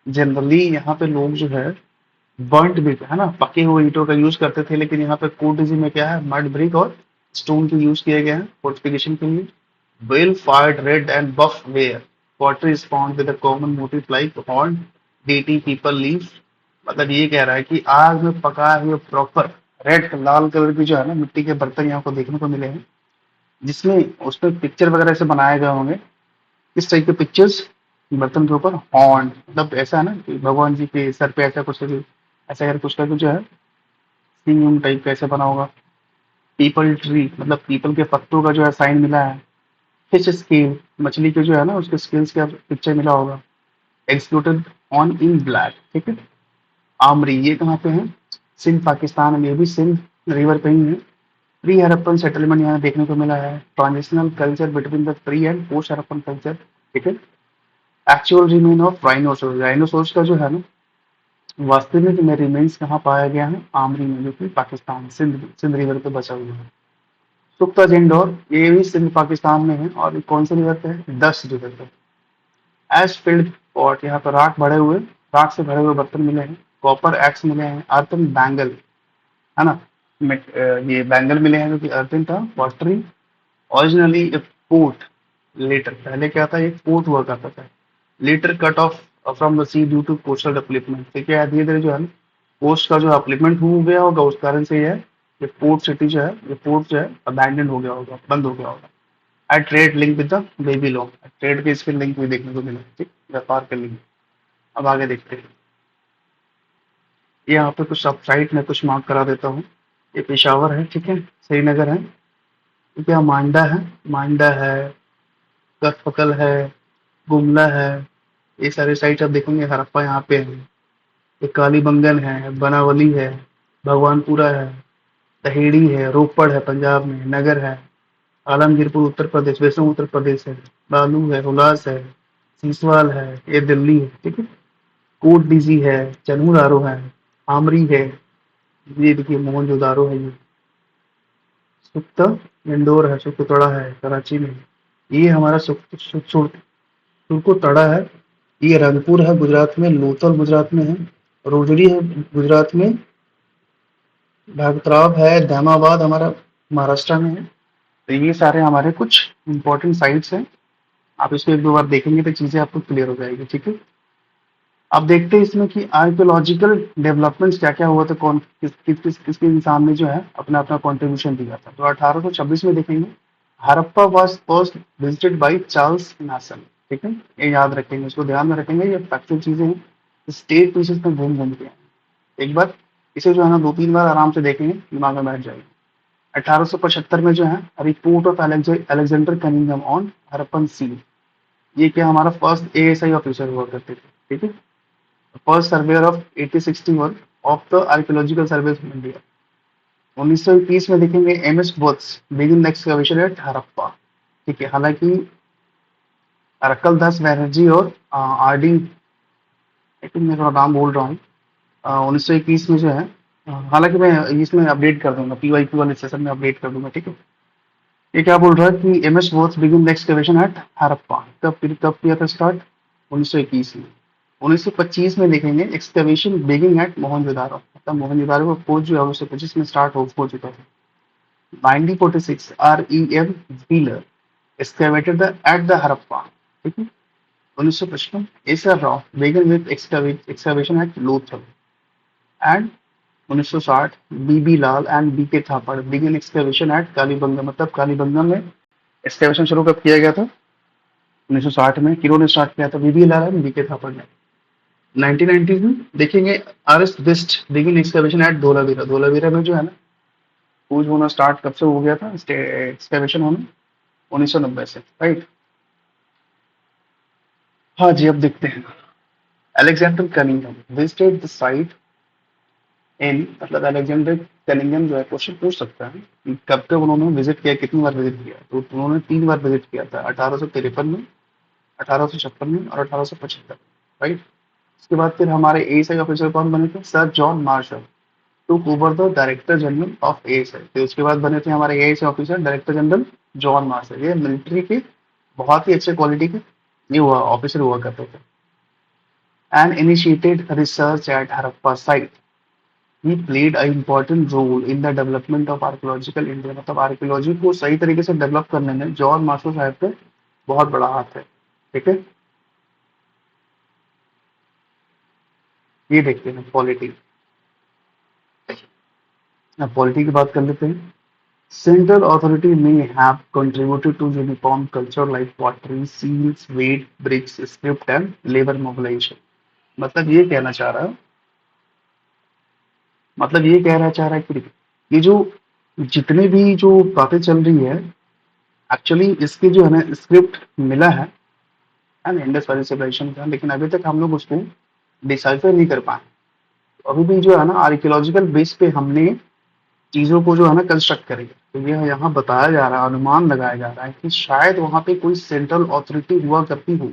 S1: जनरली यहाँ पे लोग जो है बर्न्ट ब्रिक, है ना, पके हुए ईंटों का यूज करते थे, लेकिन यहाँ पे कोट डीजी में क्या है, मड ब्रिक और स्टोन के यूज किए गए हैं फोर्टिफिकेशन के लिए। Well fired red and buff ware. Pottery is found with a common motif like horn, deity, people, leaf. मतलब ये कह रहा है कि आग में पकाए हुए प्रॉपर रेड लाल कलर की जो है ना मिट्टी के बर्तन यहाँ को देखने को मिले हैं, जिसमें उसमें पिक्चर वगैरह से बनाए गए होंगे। इस टाइप के पिक्चर्स बर्तन के ऊपर हॉर्न, मतलब ऐसा है ना कि भगवान जी के सर पे ऐसा कुछ, ऐसा करके कुछ का जो है सिंग टाइप का ऐसा बना होगा। पीपल ट्री, मतलब पीपल के पत्तों का जो है साइन मिला है। फिश स्केल, मछली के जो है ना उसके स्केल्स का पिक्चर मिला होगा। एक्सक्लूडेड ऑन इन ब्लैक, ठीक है। आमरी, ये कहाँ पे है, सिंध पाकिस्तान में, ये भी सिंध रिवर पे ही है। प्री हड़प्पन सेटलमेंट यहाँ देखने को मिला है। Transitional culture between the pre and post Harappan culture, ठीक है। Actual remain of rhinoceros, rhinoceros का जो है ना वास्तविक में रिमेन्स कहाँ पाया गया है, आमरी में, जो कि पाकिस्तान सिंध सिंध रिवर पे बचा हुआ है। सुख्ता जिंडोर, ये भी सिंध पाकिस्तान में है, और ये कौन से रिवर पे है, दस रिवर पे। एश फिल्ड पॉट, यहाँ पर राख से भरे हुए बर्तन मिले हैं। कॉपर एक्स मिले हैं। अर्थन बैंगल, है ना, ये बैंगल मिले हैं, जो कि अर्थन था, pottery. Originally a port, later, पहले क्या था, एक पोर्ट हुआ करता था। Later cut off from the sea due to coastal upliftment, तो क्या है, धीरे धीरे जो है कोस्ट का जो अपलिफ्टमेंट हो गया होगा, उस कारण से ये पोर्ट सिटी जो है, ये पोर्ट जो है अबैंडन हो गया होगा, बंद हो गया होगा। I trade link with the Babylon, trade के इसके लिंक भी देखने को मिले, ठीक, व्यापार के लिंक। अब आगे देखते हैं, ये यहाँ पे कुछ साइट में कुछ मार्क करा देता हूँ। ये पेशावर है, ठीक है, श्रीनगर है, ठीक है, मांडा है, कथपकल है, गुमला है, ये सारे साइट आप देखेंगे हड़प्पा यहाँ पे है। ये कालीबंगन है, बनावली है, भगवानपुरा है, तहेड़ी है, रोपड़ है पंजाब में, नगर है, आलमगीरपुर उत्तर प्रदेश, वैष्णव उत्तर प्रदेश है, बालू है, हुलास है, सीसवाल है, ये दिल्ली है, ठीक है। कोट डीजी है, चनूर है, आमरी है, ये देखिए मोहनजोदारो है, ये सुख्ता इंदौर है, सुरकोतड़ा है कराची में, ये हमारा सुरकोतड़ा है। ये रंगपुर है गुजरात में, लोथल गुजरात में है, रोजड़ी है गुजरात में, भागत्राब है, दामाबाद हमारा महाराष्ट्र में है। तो ये सारे हमारे कुछ इंपॉर्टेंट साइट्स हैं। आप इसको एक दो बार देखेंगे तो चीजें आपको क्लियर हो जाएगी, ठीक है। अब देखते हैं इसमें कि आर्कियोलॉजिकल डेवलपमेंट्स क्या क्या हुआ था, कौन किसके इंसान ने जो है अपना अपना कॉन्ट्रीब्यूशन दिया था। तो 1826 में देखेंगे, Harappa was first visited by Charles Masson, ठीक है, ये याद रखेंगे, इसको ध्यान में रखेंगे, ये फैक्चुअल चीजें हैं, स्टेट पीसेस में घूम घूम के हैं। एक बार इसे जो है ना दो तीन बार आराम से देखेंगे, दिमाग में बैठ जाएगी। 1875 में जो है report of Alexander Cunningham on Harappan seal, ये क्या हमारा फर्स्ट एएसआई ऑफिसर हुआ करते थे, ठीक है। First surveyor of 1861 of the archaeological survey of India. 1921 में देखेंगे MS Woods begin excavation at Harappa, ठीक है। हालांकि अरक्कल दास बनर्जी और आर डी, आई थिंक मैं थोड़ा नाम बोल रहा हूँ, 1921 में जो है, हालांकि मैं इसमें अपडेट कर दूंगा, पीवाईक्यू वाले सेशन में अपडेट कर दूंगा, ठीक है। ये क्या बोल रहा है कि MS Woods begin excavation at Harappa, कब किया था स्टार्ट, 1921 में। 1925 में देखेंगे एक्सकवेशन बिगिन एट मोहनजोदारो, मतलब मोहनजोदारो का खोज जो है 1925 में स्टार्ट हो चुका था। 1946 REM Wheeler excavated at the Harappa, ठीक है। 1955 SR Rao began with excavation at Lothal, and 1960 BB Lal and BK Thapar began excavation at Kalibangan, मतलब कालीबंगा में एक्सकवेशन शुरू कब किया गया था, 1960 में। किन्होंने स्टार्ट किया था, बीबी लाल एंड बीके थापड़ ने। 1990 में देखेंगे R S Bisht begin excavation at Dholavira, Dholavira में जो है ना खोज होना स्टार्ट कब से हो गया था एक्सकवेशन होना, 1990 से, राइट। हाँ जी, अब देखते हैं। Alexander Cunningham visited the site in, मतलब अलेक्जेंडर कनिंघम जो है क्वेश्चन पूछ सकता है कि कब कब उन्होंने विजिट किया, कितनी बार विजिट किया, तो उन्होंने 3 बार विजिट किया था, 1853 में, 1856 में और 1875, राइट। उसके बाद फिर हमारे एएसआई ऑफिसर कौन बने थे, sir John Marshall took over the director general of ASI. फिर उसके बाद बने थे हमारे ASI officer director general John Marshall, ये मिलिट्री के बहुत ही अच्छे क्वालिटी के ये हुआ ऑफिसर हुआ करते थे। And initiated research at Harappa site, he played a important role in the development of archaeological India, मतलब आर्कियोलॉजी को सही तरीके से डेवलप करने में जॉन मार्शल साहब पे बहुत बड़ा हाथ है, ठीक है। ये देखते हैं पॉलिटी, अब पॉलिटी की बात कर लेते हैं। Central authority may have contributed to uniform culture like pottery, seals, weight, bricks, script and labor mobilization। मतलब ये कहना चाह रहा है, मतलब ये कहना चाह रहा है कि ये जो जितने भी जो बातें चल रही है, एक्चुअली इसकी जो है ना स्क्रिप्ट मिला है ना इंडस वैली सिविलाइजेशन का, लेकिन अभी तक हम लोग उसको डिसाइफर नहीं कर पाए। तो अभी भी जो है ना आर्कियोलॉजिकल बेस पे हमने चीजों को जो है ना कंस्ट्रक्ट करेंगे, तो यह यहाँ बताया जा रहा है, अनुमान लगाया जा रहा है कि शायद वहां पे कोई सेंट्रल अथॉरिटी हुआ करती हो,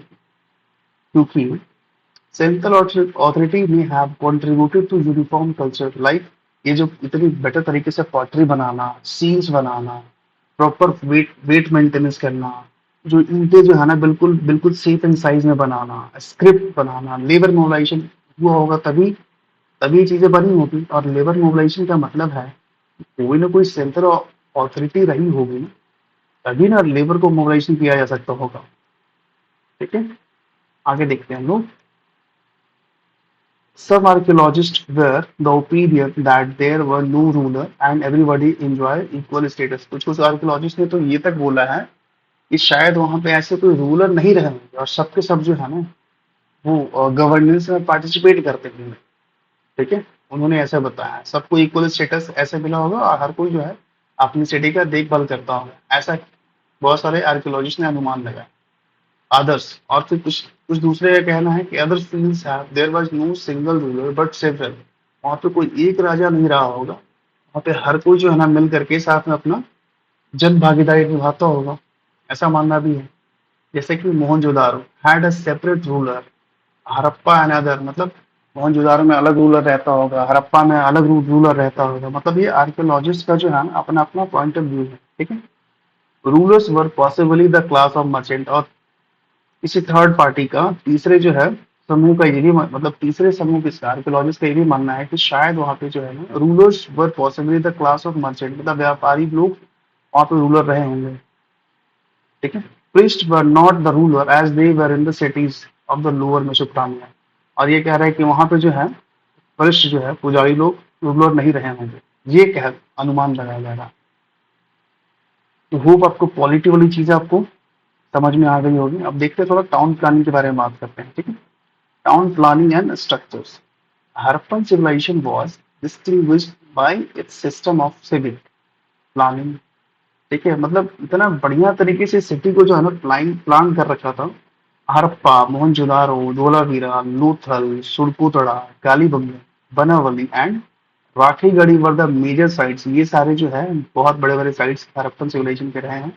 S1: क्योंकि सेंट्रल अथॉरिटी में have contributed to uniform culture like, ये जो इतनी बेटर तरीके से पॉटरी बनाना, सील्स बनाना, प्रॉपर वेट मेंटेनेंस करना, जो ईंटें जो है ना बिल्कुल बिल्कुल सेफ एंड साइज में बनाना, स्क्रिप्ट बनाना, लेबर मोबिलाइजेशन हुआ होगा, तभी तभी ये चीजें बनी होगी। और लेबर मोबिलाइजेशन का मतलब है कोई ना कोई सेंट्रल अथॉरिटी रही होगी ना, तभी ना लेबर को मोबिलाइजेशन किया जा सकता होगा, ठीक है। आगे देखते हैं हम लोग। Some archaeologists were the opinion that there were no ruler and everybody enjoy equal status। कुछ कुछ आर्कियोलॉजिस्ट ने तो ये तक बोला है कि शायद वहां पे ऐसे कोई रूलर नहीं रहे होंगे और सबके सब जो है ना वो गवर्नेंस में पार्टिसिपेट करते होंगे, ठीक है। उन्होंने ऐसा बताया है सबको इक्वल स्टेटस ऐसे मिला होगा और हर कोई जो है अपनी सिटी का देखभाल करता होगा, ऐसा बहुत सारे आर्कियोलॉजिस्ट ने अनुमान लगाया। अदर्स, और फिर कुछ दूसरे का कहना है कि other fields have there was no single ruler but several, वहां पे कोई एक राजा नहीं रहा होगा, वहां पे हर कोई जो है ना मिल करके साथ में अपना जन भागीदारी निभाता होगा, ऐसा मानना भी है। जैसे कि Mohenjodaro had a separate ruler, Harappa and other, मतलब मोहनजोदारो में अलग रूलर रहता होगा, हड़प्पा में अलग रूलर रहता होगा, मतलब ये आर्कियोलॉजिस्ट का जो है ना अपना अपना पॉइंट ऑफ व्यू है, ठीक है। Rulers were possibly the class of merchant, और किसी थर्ड पार्टी का तीसरे जो है समूह का ये भी मतलब तीसरे समूह के आर्कियोलॉजिस्ट का ये भी मानना है कि शायद वहां पे जो है ना rulers were possibly the class of merchant, मतलब व्यापारी लोग वहां पे रूलर रहे होंगे, ठीक है। Priest were not the ruler as they were in the cities of the lower Mesopotamia, और ये कह रहा है कि वहां पे जो है प्रीस्ट जो है पुजारी लोग रूलर नहीं रहे होंगे, ये कह अनुमान लगाया जा रहा है। तो होप आपको पॉलिटी वाली चीजें आपको समझ में आ गई होगी। अब देखते हैं थोड़ा टाउन प्लानिंग के बारे में बात करते हैं, ठीक है। Town planning and structures. Harappan civilization was distinguished by its system of civic planning. ठीक है, मतलब इतना बढ़िया तरीके से सिटी को जो है ना प्लान कर रखा था। Harappa, Mohenjodaro, Dholavira, Lothal, Surkotada, Kalibangan, Banawali and Rakhigarhi were the major sites. ये सारे जो है बहुत बड़े बड़े साइट्स हड़प्पन सिविलाइजेशन के रहे हैं।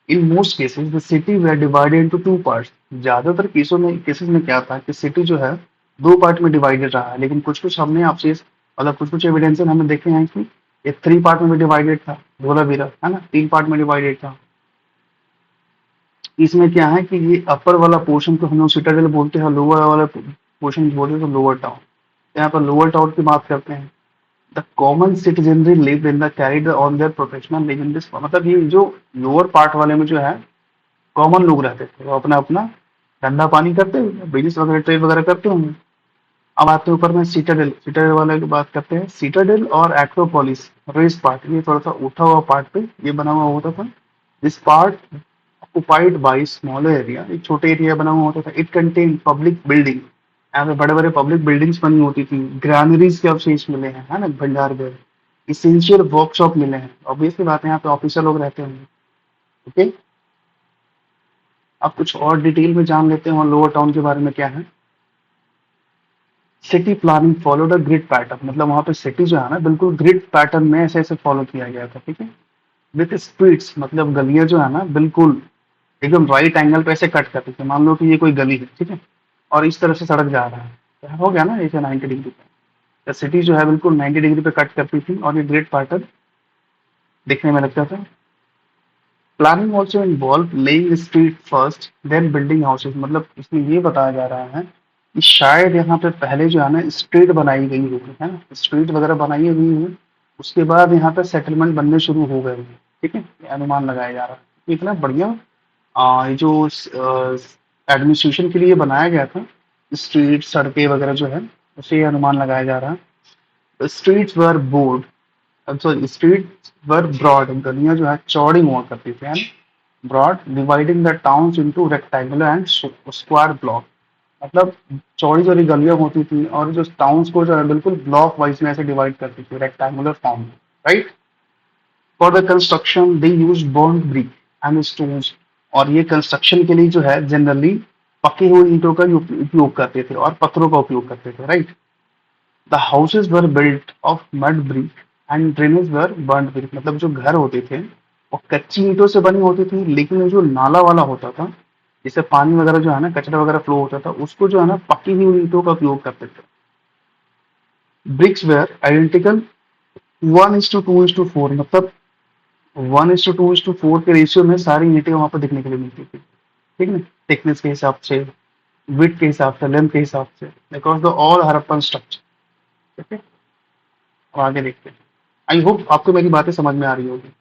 S1: In most cases the city were divided into two parts. ज्यादातर केसेस में क्या था कि सिटी जो है दो पार्ट में डिवाइडेड रहा है, लेकिन कुछ कुछ हमने आपसे मतलब कुछ कुछ एविडेंस हमें देखे हैं कि ये थ्री पार्ट में भी डिवाइडेड था। धोलावीरा है ना, तीन पार्ट में डिवाइडेड था। इसमें क्या है कि ये अपर वाला पोर्शन को हम लोग सिटाडेल बोलते हैं, लोअर वाला पोर्शन बोलते हैं तो लोअर टाउन। यहाँ पर लोअर टाउन की बात करते हैं। The common citizenry live in the carried on their professional live in this, मतलब ये जो लोअर पार्ट वाले में जो है कॉमन लोग रहते थे, वो अपना अपना धंधा पानी करते हुए बिजनेस वगैरह ट्रेड वगैरह करते होंगे। अब आते हैं ऊपर में सिटाडेल। सिटाडेल वाले की बात करते हैं। सिटाडेल और एक्रोपोलिस रेस पार्ट, ये थोड़ा सा उठा हुआ पार्ट पे ये बना हुआ होता था। This part occupied by smaller area, एक छोटे एरिया बना हुआ होता था। इट कंटेन पब्लिक बिल्डिंग, यहाँ पे बड़े बड़े पब्लिक बिल्डिंग्स बनी होती थी। ग्रैनरीज के अवशेष मिले हैं, है ना, भंडार घर। इसेंशियल वर्कशॉप मिले हैं। ऑब्वियसली बात है, यहाँ पे ऑफिसर लोग रहते होंगे। ओके, अब कुछ और डिटेल में जान लेते हैं और लोअर टाउन के बारे में क्या है। City planning followed a grid pattern, मतलब वहां पे सिटी जो है ना बिल्कुल ग्रिड पैटर्न में ऐसे ऐसे फॉलो किया गया था। ठीक है, विथ स्ट्रीट्स, मतलब गलियां जो है ना बिल्कुल एकदम राइट एंगल पे ऐसे कट करते थे। मान लो कि ये कोई गली है, ठीक है, और इस तरह से सड़क जा रहा है, तो हो गया ना ऐसे 90 डिग्री पे। सिटी जो है बिल्कुल 90 डिग्री पे कट करती थी और ये ग्रिड पैटर्न दिखने में लगता था। Planning also involve laying street first then building houses, मतलब इसमें ये बताया जा रहा है कि शायद यहाँ पे पहले जो है ना स्ट्रीट बनाई गई होगी, है ना, स्ट्रीट वगैरह बनाई हुई है, उसके बाद यहाँ पे सेटलमेंट बनने शुरू हो गए हैं। ठीक है, ये अनुमान लगाया जा रहा है। तो इतना बढ़िया ये जो एडमिनिस्ट्रेशन के लिए बनाया गया था, स्ट्रीट सड़कें वगैरह जो है, उसे ये अनुमान लगाया जा रहा है। Streets were board, sorry streets were broad, गलियां जो है चौड़ी हुआ करती थी, है ना, broad, dividing the towns into rectangular and square block, मतलब चौड़ी चौड़ी गलियां होती थी और जो टाउन्स को जो है बिल्कुल ब्लॉक वाइज में ऐसे डिवाइड करती थी रेक्टेंगुलर फॉर्म में। Right, for the construction they use burned brick and stones, और ये कंस्ट्रक्शन के लिए जो है जनरली पकी हुई ईंटों का उपयोग करते थे और पत्थरों का उपयोग करते थे। Right, the houses were built of mud brick and drainage were burned brick, मतलब जो घर होते थे वो कच्ची ईंटों से बनी होती थी, लेकिन जो नाला वाला होता था जिससे पानी वगैरह जो है ना कचरा वगैरह फ्लो होता था, उसको जो है ना पकी हुई ईंटों का उपयोग करते थे। ब्रिक्स वेयर आइडेंटिकल 1:2:4, मतलब 1:2:4 के रेशियो में सारी ईंटें वहां पर दिखने के लिए मिलती थी। ठीक है, थिकनेस के हिसाब से, विड्थ के हिसाब से, लेंथ के हिसाब से, across the all Harappan structure. ठीक है, अब आगे देखते हैं। आई होप आपको मेरी बातें समझ में आ रही होगी।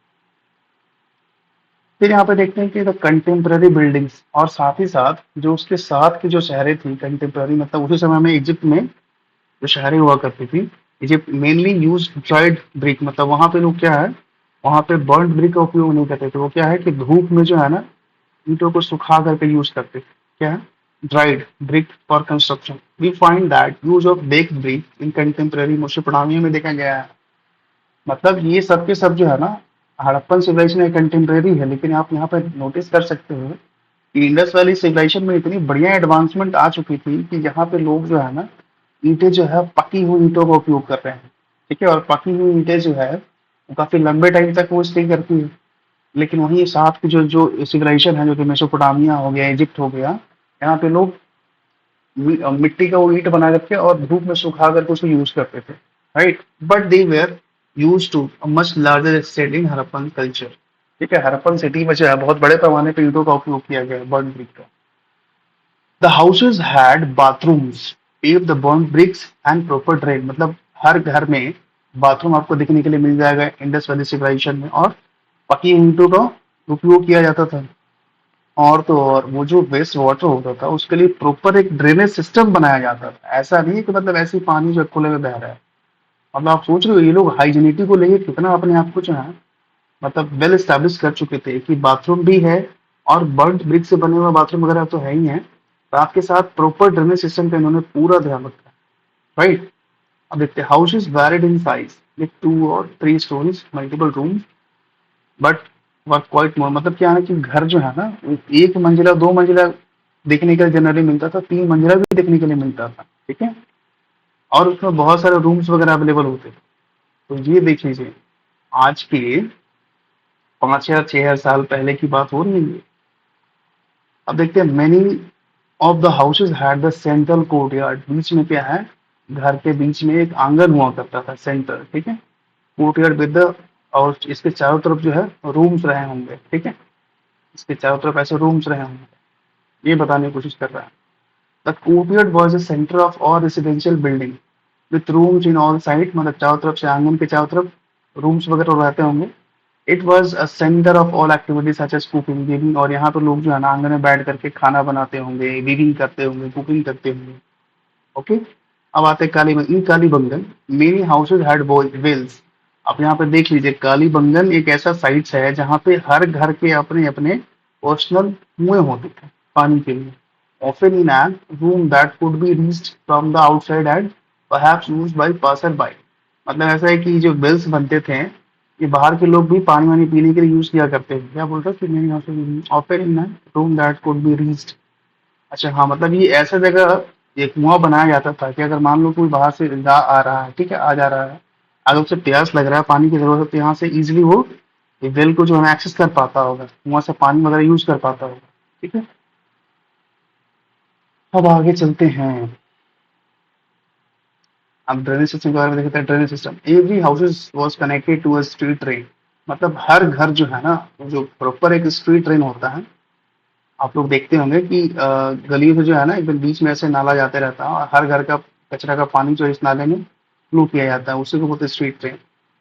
S1: फिर यहाँ पे देखते हैं कि द कंटेम्प्रेरी बिल्डिंग्स, और साथ ही साथ जो उसके साथ की जो शहरें थी कंटेम्प्रेरी, मतलब उसी समय में इजिप्ट में जो शहरें हुआ करती थी, Egypt mainly use dried brick, मतलब वहां पे लोग क्या है, वहां पे बर्न्ड ब्रिक का उपयोग नहीं करते थे। वो क्या है कि धूप में जो है ना ईंटों को सुखा करके यूज करते थे। क्या है, dried brick for construction. We find that use of baked brick in contemporary Mesopotamia में देखा गया है। मतलब ये सब के सब जो है ना हड़प्पन सिविलाइजेशन एक कंटेम्प्रेरी है, लेकिन आप यहाँ पर नोटिस कर सकते हो कि इंडस वैली सिविलाइजेशन में इतनी बढ़िया एडवांसमेंट आ चुकी थी कि यहाँ पे लोग जो है ना ईंटें जो है पकी हुई ईंटों का उपयोग कर रहे हैं। ठीक है, और पकी हुई ईंटें जो है वो काफी लंबे टाइम तक वो स्टे करती है। लेकिन वहीं साथ की जो जो सिविलाइजेशन है, जो कि मेसोपोटामिया हो गया, इजिप्ट हो गया, यहाँ पे लोग मिट्टी का वो ईंट बना करके और धूप में सुखा करके उसको यूज करते थे। Right, but they were use too much larger extend in Harappan culture. ठीक है, हड़प्पन सिटी में जो है बहुत बड़े पैमाने पे ईंटों का उपयोग किया गया है, बर्न ब्रिक का। The houses had bathrooms pave the burn bricks and proper drain, मतलब हर घर में बाथरूम आपको देखने के लिए मिल जाएगा इंडस वैली सिविलाइजेशन में, और पकी ईंटों का उपयोग किया जाता था। और तो और वो जो वेस्ट वाटर होता था उसके लिए प्रॉपर एक ड्रेनेज सिस्टम बनाया जाता था। ऐसा नहीं है कि मतलब ऐसे ही पानी जो खुले में बह रहा है। मतलब आप सोच रहे हो ये लोग हाइजीनिटी को लेके कितना अपने आप को जो है मतलब वेल एस्टेब्लिश कर चुके थे कि बाथरूम भी है, और बर्न्ड ब्रिक से बने हुए बाथरूम वगैरह तो है ही है, साथ के साथ प्रॉपर ड्रेनेज सिस्टम का इन्होंने पूरा ध्यान रखा है। राइट, अब देखते हैं houses varied in size. With 2 और 3 stories, multiple rooms, but were quite more. मतलब क्या है कि घर जो है ना, वो 1 मंजिला 2 मंजिला देखने के लिए जनरली मिलता था, 3 मंजिला भी देखने के लिए मिलता था, ठीक है। और उसमें बहुत सारे रूम्स वगैरह अवेलेबल होते थे। तो ये देख लीजिए, आज के 5 या 6 साल पहले की बात हो रही है। अब देखते हैं, many of the houses had the central courtyard. बीच में क्या है, घर के बीच में एक आंगन हुआ करता था, सेंटर, ठीक है। कोर्टयार्ड विद द, और इसके चारों तरफ जो है रूम्स रहे होंगे, ठीक है। इसके चारों तरफ ऐसे रूम्स रहे होंगे, ये बताने की कोशिश कर रहा है। The courtyard was the centre of all residential building with rooms in all side. मतलब चारों तरफ से, आंगन के चारों तरफ रूम्स वगैरह रहते होंगे। It was a centre of all activities such as cooking, weaving. और यहाँ पे लोग जो है ना, आंगन में बैठ करके खाना बनाते होंगे, वीविंग करते होंगे, कुकिंग करते होंगे। ओके। अब आते हैं in Kalibangan many houses had wells. आप यहाँ पे देख लीजिए, कालीबंगन एक ऐसा साइट्स है जहाँ पे हर घर के अपने अपने पर्सनल कुएं होते थे पानी के लिए। Often in an room that could be reached from the outside and perhaps used by passer by. मतलब ऐसा है कि जो वेल्स बनते थे, ये बाहर के लोग भी पानी वानी पीने के लिए यूज किया करते हैं। क्या बोल रहे थे, many houses often in an room that could be reached. अच्छा हाँ, मतलब ये ऐसा जगह, ये कुआं बनाया जाता था कि अगर मान लो कोई बाहर से जा आ रहा है, ठीक है, आ जा रहा है, अगर उसे प्यास लग रहा है, पानी की जरूरत है, तो यहाँ से इजिली वो वेल को जो है एक्सेस कर पाता होगा, कुआं से पानी वगैरह यूज कर पाता होगा, ठीक है। अब आगे चलते हैं। अब ड्रेनेज सिस्टम के बारे में देखते हैं। Drainage system, every houses was connected to a street drain. मतलब हर घर जो है ना, जो प्रॉपर एक स्ट्रीट ड्रेन होता है। आप लोग देखते होंगे कि गलियों से जो है ना, एकदम बीच में ऐसे नाला जाते रहता है, और हर घर का कचरा का पानी जो है इस नाले में फ्लो किया जाता है, उसी को बोलते हैं street drain.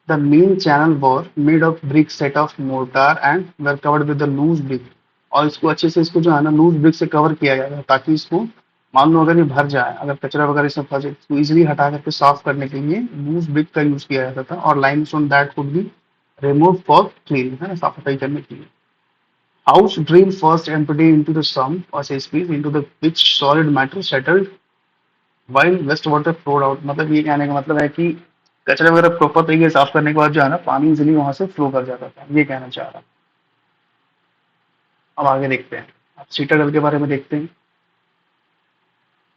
S1: The main channel were made of brick set of mortar and were covered with the loose brick. और इसको अच्छे से, इसको जो है ना लूज ब्रिक से कवर किया जाता है, ताकि इसको, मान लो अगर ये भर जाए, अगर कचरा वगैरह इसमें फंसे, तो इजिली हटा करके साफ करने के लिए लूज ब्रिक का यूज किया जाता था। और limestone that could be remove for clean, है ना, साफ सफाई करने के लिए। House drain first empty into the sump or say space into the which solid matter settled while wastewater flowed out। मतलब ये कहने का मतलब है कि कचरा वगैरह प्रॉपर तरीके से साफ करने के बाद जो है ना, पानी इजिली वहां से फ्लो कर जाता था, ये कहना चाह रहा। अब आगे देखते हैं। अब सीटाडल के बारे में देखते हैं।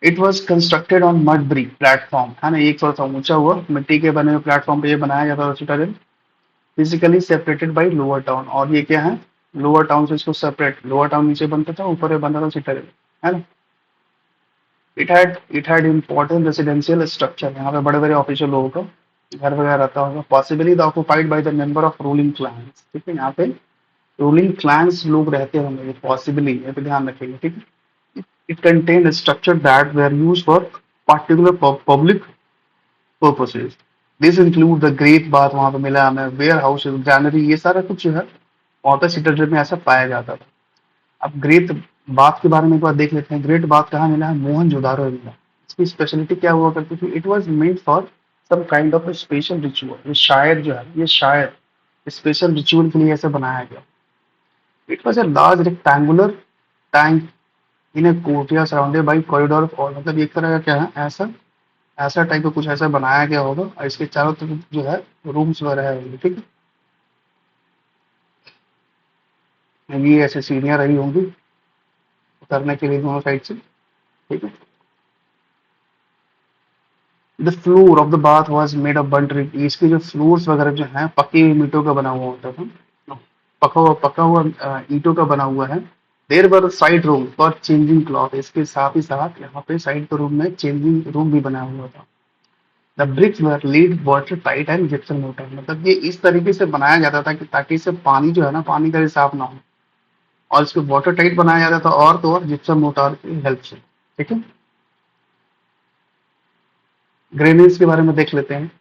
S1: It was constructed on mud brick platform, है ना, एक थोड़ा सा ऊंचा हुआ मिट्टी के बने हुए प्लेटफॉर्म पे ये बनाया जाता था citadel. Physically separated by lower town. और ये क्या है, लोअर टाउन से इसको सेपरेट, लोअर टाउन नीचे बनता था, ऊपर ये बनता था सीटाडल, है ना। It had important residential structure. यहाँ पे बड़े बड़े ऑफिशियल लोगों का घर वगैरह रहता होगा। Possibly the occupied by the member of ruling clans, ठीक है। यहाँ पे रूलिंग क्लान्स लोग रहते होंगे, पॉसिबली, ये पे ध्यान रखेंगे, ठीक है। It contain structure that were use for particular public purposes. This include the great bath, वहां पे मिला हमें, वेयर हाउस, ग्रैनरी, ये सारा कुछ जो है वहां पे सिटाडेल में ऐसा पाया जाता था। अब ग्रेट बाथ के बारे में एक बार देख लेते हैं। ग्रेट बाथ कहाँ मिला है, मोहनजोदारो में मिला। इसकी स्पेशलिटी क्या हुआ करती थी, it was made for some kind of special ritual. ये शायद जो है, ये शायद स्पेशल रिचुअल के लिए ऐसे बनाया गया। It was a large rectangular tank in a courtyard surrounded by corridor of all. मतलब एक तरह का क्या है, ऐसा ऐसा टाइप का कुछ ऐसा बनाया गया होगा, और इसके चारों तरफ जो है रूम्स वगैरह है, ठीक है। ये ऐसे सीढ़ियां रही होंगी उतरने के लिए दोनों साइड से, ठीक है। The floor of the bath was made of burnt brick. इसके जो फ्लोर्स वगैरह जो हैं, पकी हुई ईंटों का बना हुआ होता था, पका हुआ ईंटों का बना हुआ है। There were side room for changing cloth. इसके साथ ही साथ यहाँ पे साइड के रूम में चेंजिंग रूम भी बना हुआ था। The bricks were laid water tight and gypsum mortar. मतलब ये इस तरीके से बनाया जाता था कि ताकि इससे पानी जो है ना, पानी का साफ ना हो, और इसको वाटर टाइट बनाया जाता था, और तो और जिप्सम मोटर की हेल्प से, ठीक है। ग्रेनेज के बारे में देख लेते हैं।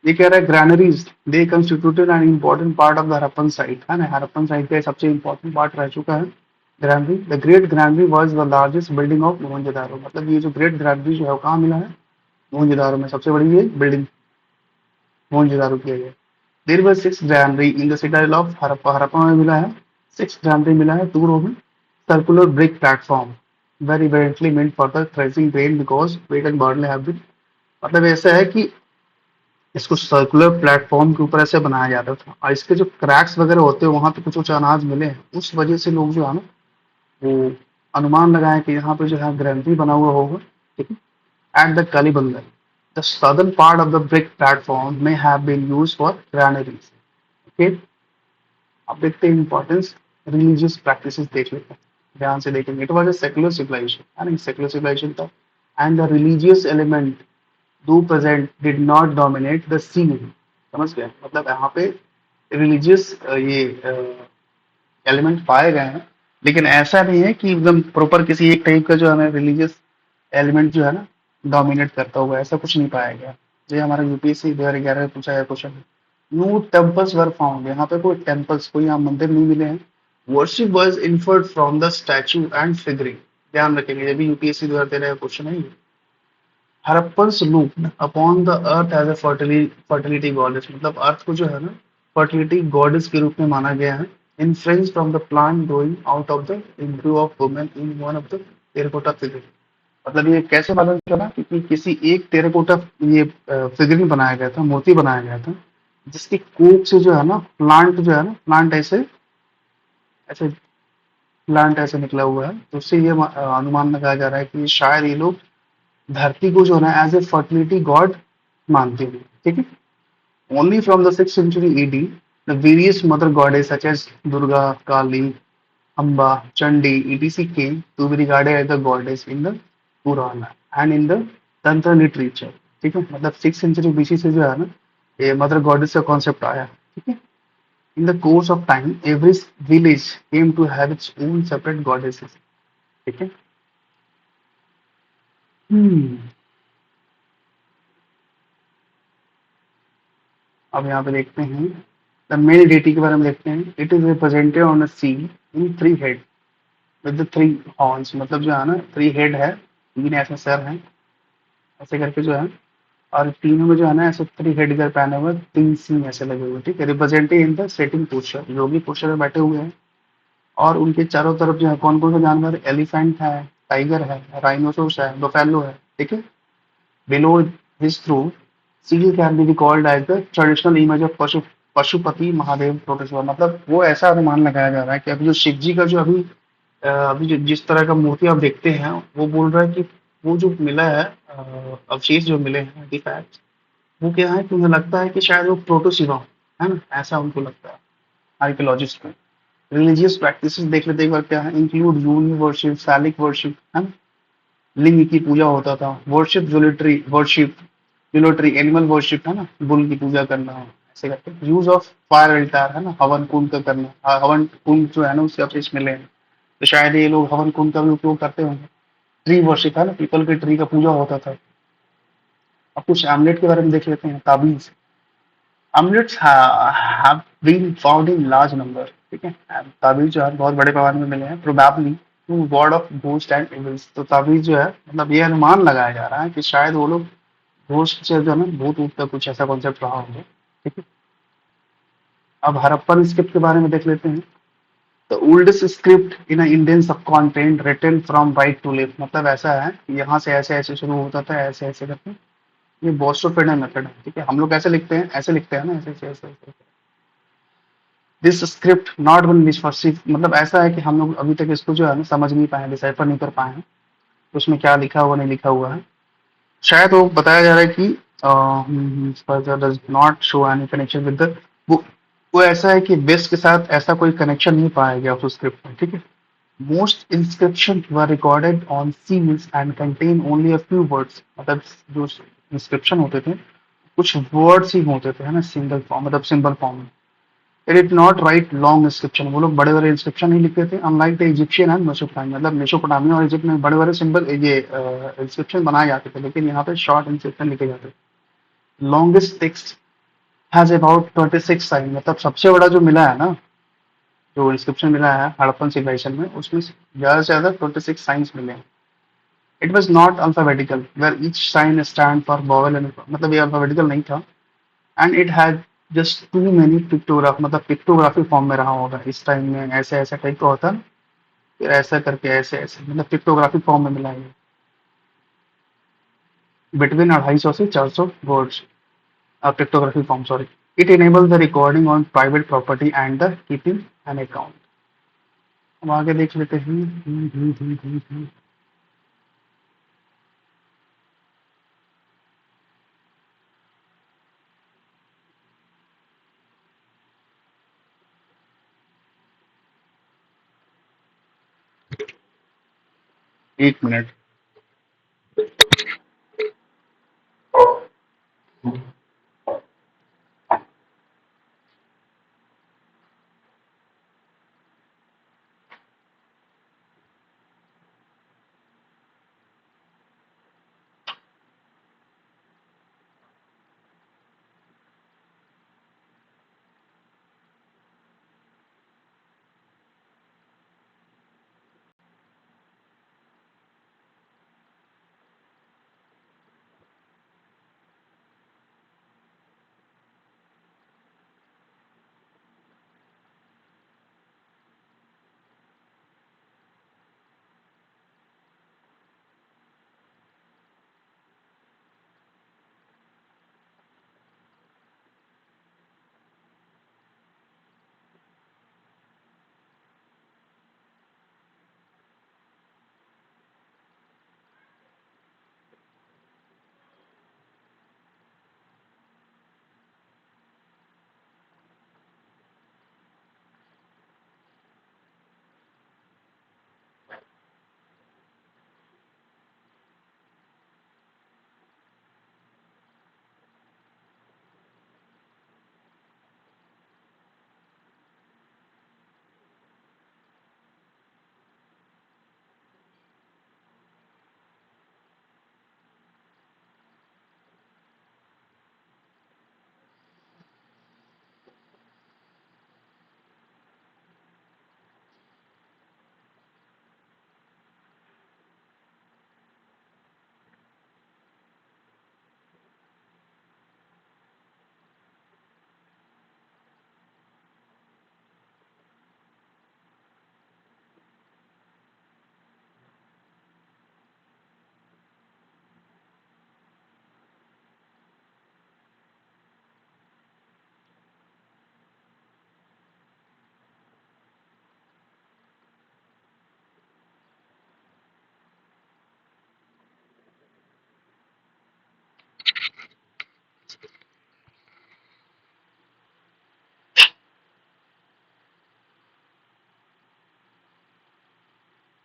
S1: ये कह रहा है granaries they constituted an important part of the Harappan site, है ना, हरप्पन साइट का सबसे इंपॉर्टेंट पार्ट रह चुका है granary. The great granary was the largest building of Mohenjodaro. मतलब ये जो ग्रेट ग्रैनरी जो है वो कहाँ मिला है, मोहनजोदारो में सबसे बड़ी ये बिल्डिंग मोहनजोदारो की है। There were 6 granary in the citadel of Harappa. Harappa में मिला है 6 ग्रैनरी मिला है, 2 रो में। Circular brick platform very evidently meant for the threshing grain because wheat and barley have been. मतलब ऐसा है कि इसको सर्कुलर प्लेटफॉर्म के ऊपर ऐसे बनाया जाता था और इसके जो क्रैक्स वगैरह होते हैं वहां पे कुछ कुछ अनाज मिले हैं, उस वजह से लोग जो है ना वो अनुमान लगाए कि यहाँ पे जो है ग्रंथि बना हुआ होगा, ठीक है। At the Kalibangan, the southern part of the brick platform may have been used for granaries. Okay, अब देखते हैं इम्पोर्टेंस रिलीजियस प्रैक्टिसेस देख लेते हैं, ध्यान से देखेंगे। It was a secular civilisation, है ना, सेकुलर सिविलाइजेशन था and the religious element though present did not dominate the scene. समझ गए, मतलब यहाँ पे रिलीजियस ये एलिमेंट पाए गए हैं, लेकिन ऐसा नहीं है कि एकदम प्रॉपर किसी एक टाइप का जो है रिलीजियस एलिमेंट जो है ना डोमिनेट करता हुआ, ऐसा कुछ नहीं पाया गया। जो हमारा यूपीएससी 2011 में पूछा गया question, no temples were found, यहाँ पे कोई टेम्पल्स, कोई यहाँ मंदिर नहीं मिले हैं। Worship was inferred from the statue and figuring, ध्यान रखेंगे जब भी यूपीएससी 2013 का क्वेश्चन है ये। Harappans looked upon the earth as a fertility goddess, मतलब अर्थ को जो है ना फर्टिलिटी गॉडेस के रूप में माना गया है। Influence from the plant growing out of the embryo of women in one of the terracotta figure. मतलब ये कैसे मालूम चला, क्योंकि किसी एक टेराकोटा ये फिगरिंग बनाया गया था, मूर्ति बनाया गया था, जिसकी कोख से जो है ना प्लांट जो है ना प्लांट ऐसे ऐसे प्लांट ऐसे निकला हुआ है, तो उससे ये अनुमान लगाया जा रहा है कि शायद ये लोग धरती को जो है ना एज ए फर्टिलिटी गॉड मानते हैं, ठीक है। Only from the 6th century AD the various mother goddess such as Durga, Kali, Amba, Chandi etc came to be regarded as the goddess in the Purana and in the तंत्र लिटरेचर, ठीक है। मतलब 6th century BC से जो है ना ये मदर गॉडेस का कॉन्सेप्ट आया, ठीक है। In the course of time every village came to have its own separate goddesses, ठीक है। हम्म अब यहाँ पे देखते हैं द मेल डेटी के बारे में देखते हैं। It is represented on a seal in three head with the three horns, मतलब जो है ना थ्री हेड है, तीन ऐसे सर हैं ऐसे करके जो है, और तीनों में जो है ना ऐसे थ्री हेड कर पहने हुए, तीन सींग ऐसे लगे हुए, ठीक है। Represented in the setting posture, Yogi posture में बैठे हुए हैं, और उनके चारों तरफ जो है कौन कौन सा जानवर, एलिफेंट है, टाइगर है, राइनोसोरस है, बफेलो है, ठीक है। Below this through seal can be recalled as the traditional image of Pashupati Mahadev प्रोटेश्वर, मतलब वो ऐसा अनुमान लगाया जा रहा है कि अभी जो शिव जी का जो अभी जो जिस तरह का मूर्ति आप देखते हैं, वो बोल रहा है कि वो जो मिला है अवशेष जो मिले हैं आर्टिफैक्ट, वो क्या है कि उन्हें लगता है कि शायद वो प्रोटो शिवा है ना, ऐसा उनको लगता है आर्कियोलॉजिस्ट को। रिलीजियस प्रैक्टिसेस देख लेते एक बार क्या है, include yoni worship, phallic worship, है ना, लिंग की पूजा होता था, वर्शिप जुलेटरी एनिमल वर्शिप, है ना, बुल की पूजा करना, ऐसे करके। यूज ऑफ फायर अल्टार, है ना, हवन कुंड का करना, हवन कुंड जो है ना उससे अपडेट्स मिले हैं, तो शायद ये लोग हवन कुंड का भी उपयोग करते होंगे। ट्री वर्शिप, है ना, पीपल के ट्री का पूजा होता था। अब कुछ एमलेट के बारे में देख लेते हैं, ताबीज। आमलेट्स have been found in large number, ठीक है। ताबीज जो है बहुत बड़े पैमाने में मिले हैं, probably to ward off ghost and evils. तो ताबीज जो है मतलब ये अनुमान लगाया जा रहा है कि शायद वो लोग घोस्ट से जो है ना भूत ऊत का कुछ ऐसा कॉन्सेप्ट रहा होगा, ठीक है। अब हड़प्पन स्क्रिप्ट के बारे में देख लेते हैं। The oldest script in Indian subcontinent written from right to left, मतलब ऐसा है कि यहाँ से ऐसे ऐसे शुरू होता था, ऐसे ऐसे करके। ये बोस्टोपेडा मेथड है, ठीक है। हम लोग कैसे लिखते हैं, ऐसे लिखते हैं ना, ऐसे ऐसे ऐसे, ऐसे। दिस स्क्रिप्ट नॉट बन डिस्पर्सिव, मतलब ऐसा है कि हम लोग अभी तक इसको जो है ना समझ नहीं पाए, डिसाइफर नहीं कर पाए हैं, तो उसमें क्या लिखा हुआ नहीं लिखा हुआ है। शायद वो बताया जा रहा है कि does not show any connection with the, वो ऐसा है कि बेस के साथ ऐसा कोई कनेक्शन नहीं पाया गया उस स्क्रिप्ट में, ठीक है। Most inscription were recorded on seals and contain only a few words, मतलब जो इंस्क्रिप्शन होते थे कुछ वर्ड्स ही होते थे, है ना, सिंगल फॉर्म मतलब सिंबल फॉर्म में। They did not write long inscription, वो लोग बड़े बड़े इंस्क्रिप्शन नहीं लिखते थे, unlike the Egyptian and Mesopotamia, मतलब मेसोपोटामिया और इजिप्ट में बड़े बड़े सिंबल ये इंस्क्रिप्शन बनाए जाते थे, लेकिन यहाँ पे शॉर्ट इंस्क्रिप्शन लिखे जाते थे। Longest text has about 26 sign, मतलब सबसे बड़ा जो मिला है ना, जो इंस्क्रिप्शन मिला है हड़प्पन सिविलाइजेशन में, उसमें ज्यादा से ज्यादा 26 साइंस मिले हैं। It was not alphabetical where each sign stand for vowel and, मतलब ये अल्फाबेटिकल नहीं था। And it had just too many pictograph, मतलब पिक्टोग्राफी फॉर्म में रहा होगा इस टाइम में, ऐसे ऐसा टाइप का होता है, फिर ऐसा करके ऐसे ऐसे, मतलब पिक्टोग्राफी फॉर्म में मिला है। बिटवीन 250 से 400 words, cryptography form, sorry. It enables the recording on private property and the keeping an account. अब आगे देख लेते हैं। 1 मिनट।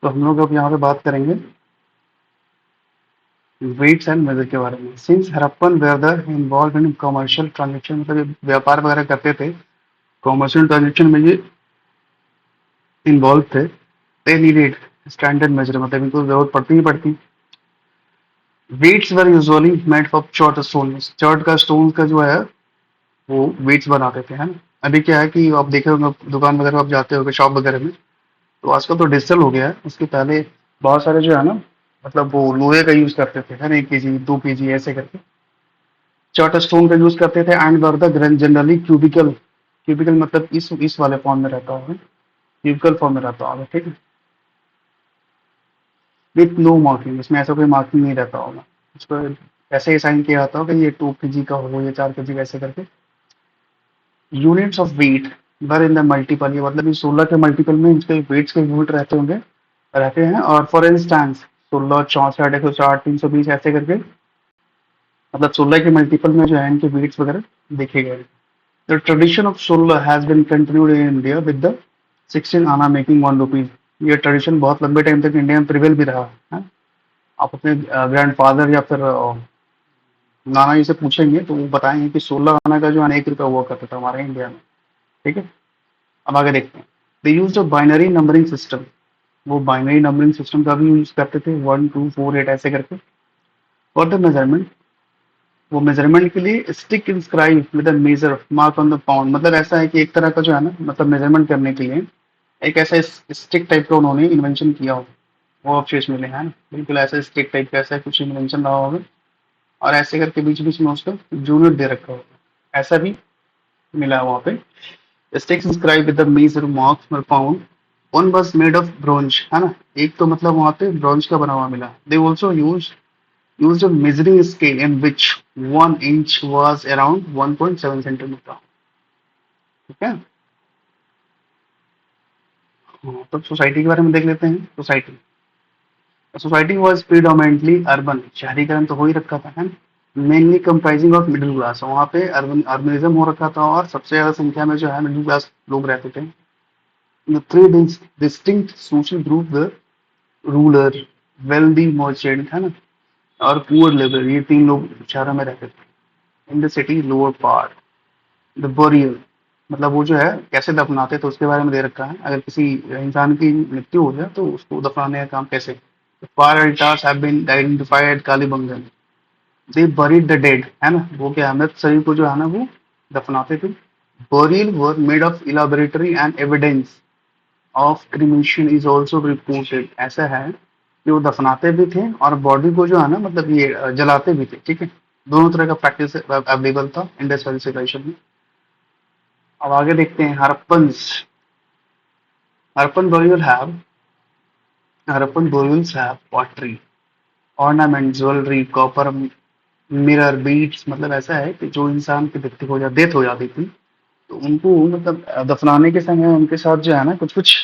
S1: तो हम लोग अब यहाँ पे बात करेंगे वेट्स एंड मेजर के बारे में। Since Harappan were involve in commercial transaction, मतलब ये व्यापार वगैरह करते थे, कमर्शियल ट्रांजेक्शन में ये इन्वॉल्व थे। दे नीडेड स्टैंडर्ड मेजर, मतलब इनको जरूरत पड़ती ही पड़ती। Weights were usually made of chert stone, chert का स्टोन का जो है वो वेट्स बनाते थे, है ना। अभी क्या है कि आप देखे होंगे दुकान वगैरह आप जाते होंगे शॉप वगैरह में, तो आजकल तो डिजिटल हो गया है। उसके पहले बहुत सारे जो है ना, मतलब वो लोहे का यूज करते थे, है ना, 1 केजी 2 केजी ऐसे करके चार्टर स्टोन का यूज करते थे। And were the generally cubical, cubical मतलब इस वाले फॉर्म में रहता होगा, क्यूबिकल फॉर्म में रहता होगा, ठीक है। विथ नो मार्किंग, इसमें ऐसा कोई मार्किंग नहीं रहता होगा। उसको ऐसे ही साइन किया जाता होगा कि ये 2 केजी का हो या 4 केजी ऐसे करके। Units of weight were in the multiple, ये मतलब 16 के मल्टीपल में इसके वेट्स के यूनिट रहते होंगे, रहते हैं। और फॉर इंस्टेंस 16, 64, 160, 320 ऐसे करके, मतलब 16 के मल्टीपल में जो है इनके वेट्स वगैरह देखे गए। The tradition of 16 has been continued in India with the 16 anna making 1 rupees. ये ट्रेडिशन बहुत लंबे टाइम तक इंडिया में प्रिवेल भी रहा है। आप अपने ग्रैंडफादर या फिर नाना जी से पूछेंगे तो वो बताएंगे कि 16 आना का जो है 1 रुपया हुआ करता था हमारे इंडिया में, ठीक है। अब आगे देखते हैं। They use a binary numbering system, वो बाइनरी नंबरिंग सिस्टम का भी यूज करते थे, 1 2 4 8 ऐसे करके। फॉर द मेजरमेंट, वो मेजरमेंट के लिए stick inscribe with a major mark on the pound, मतलब ऐसा है कि एक तरह का जो है ना, मतलब मेजरमेंट करने के लिए एक ऐसा स्टिक टाइप का उन्होंने इन्वेंशन किया हो। वो अवशेष मिले हैं ना, बिल्कुल ऐसा स्टिक टाइप का ऐसा कुछ इन्वेंशन रहा होगा, और ऐसे करके बीच बीच में उसका यूनिट दे रखा होगा, ऐसा भी मिला है वहाँ पे। Sticks inscribe with the measure mark पर pound, one was made of bronze, है ना। एक तो मतलब वहाँ पे ब्रोंज का बना हुआ मिला। They also use used a measuring scale in which 1 inch was around 1.7 centimeter. ठीक है। हाँ, तो सोसाइटी के बारे में देख लेते हैं। Society society was predominantly urban, शहरीकरण तो हो ही रखा था, है ना। Mainly comprising of middle class, वहाँ पे अर्बनिज्म हो रखा था और सबसे ज्यादा संख्या में जो है मिडिल क्लास लोग रहते थे। The three distinct social group, the ruler, wealthy merchant, है ना, और पुअर लेबर, ये तीन लोग शहरों में रहते थे। In the city lower part, the burial, मतलब वो जो है कैसे दफनाते थे उसके बारे में दे रखा है। अगर किसी इंसान की मृत्यु हो जाए तो उसको दफनाने का काम कैसे। Fire altars have been identified at Kalibangan, they buried the dead, है ना, वो क्या मृत शरीर को जो है ना वो दफनाते थे। Burial were made of elaborate and evidence of cremation is also reported, ऐसा है कि वो दफनाते भी थे और बॉडी को जो है ना मतलब ये जलाते भी थे। ठीक है, दोनों तरह का प्रैक्टिस अवेलेबल था इंडस वैली सिविलाइजेशन में। अब आगे देखते हैं Harappan Harappan burial have Harappan burials have pottery, ornament, jewellery, copper, mirror, beads, मतलब ऐसा है कि जो इंसान की मृत्यु हो जा डेथ हो जाती थी तो उनको मतलब दफनाने के समय उनके साथ जो है ना कुछ कुछ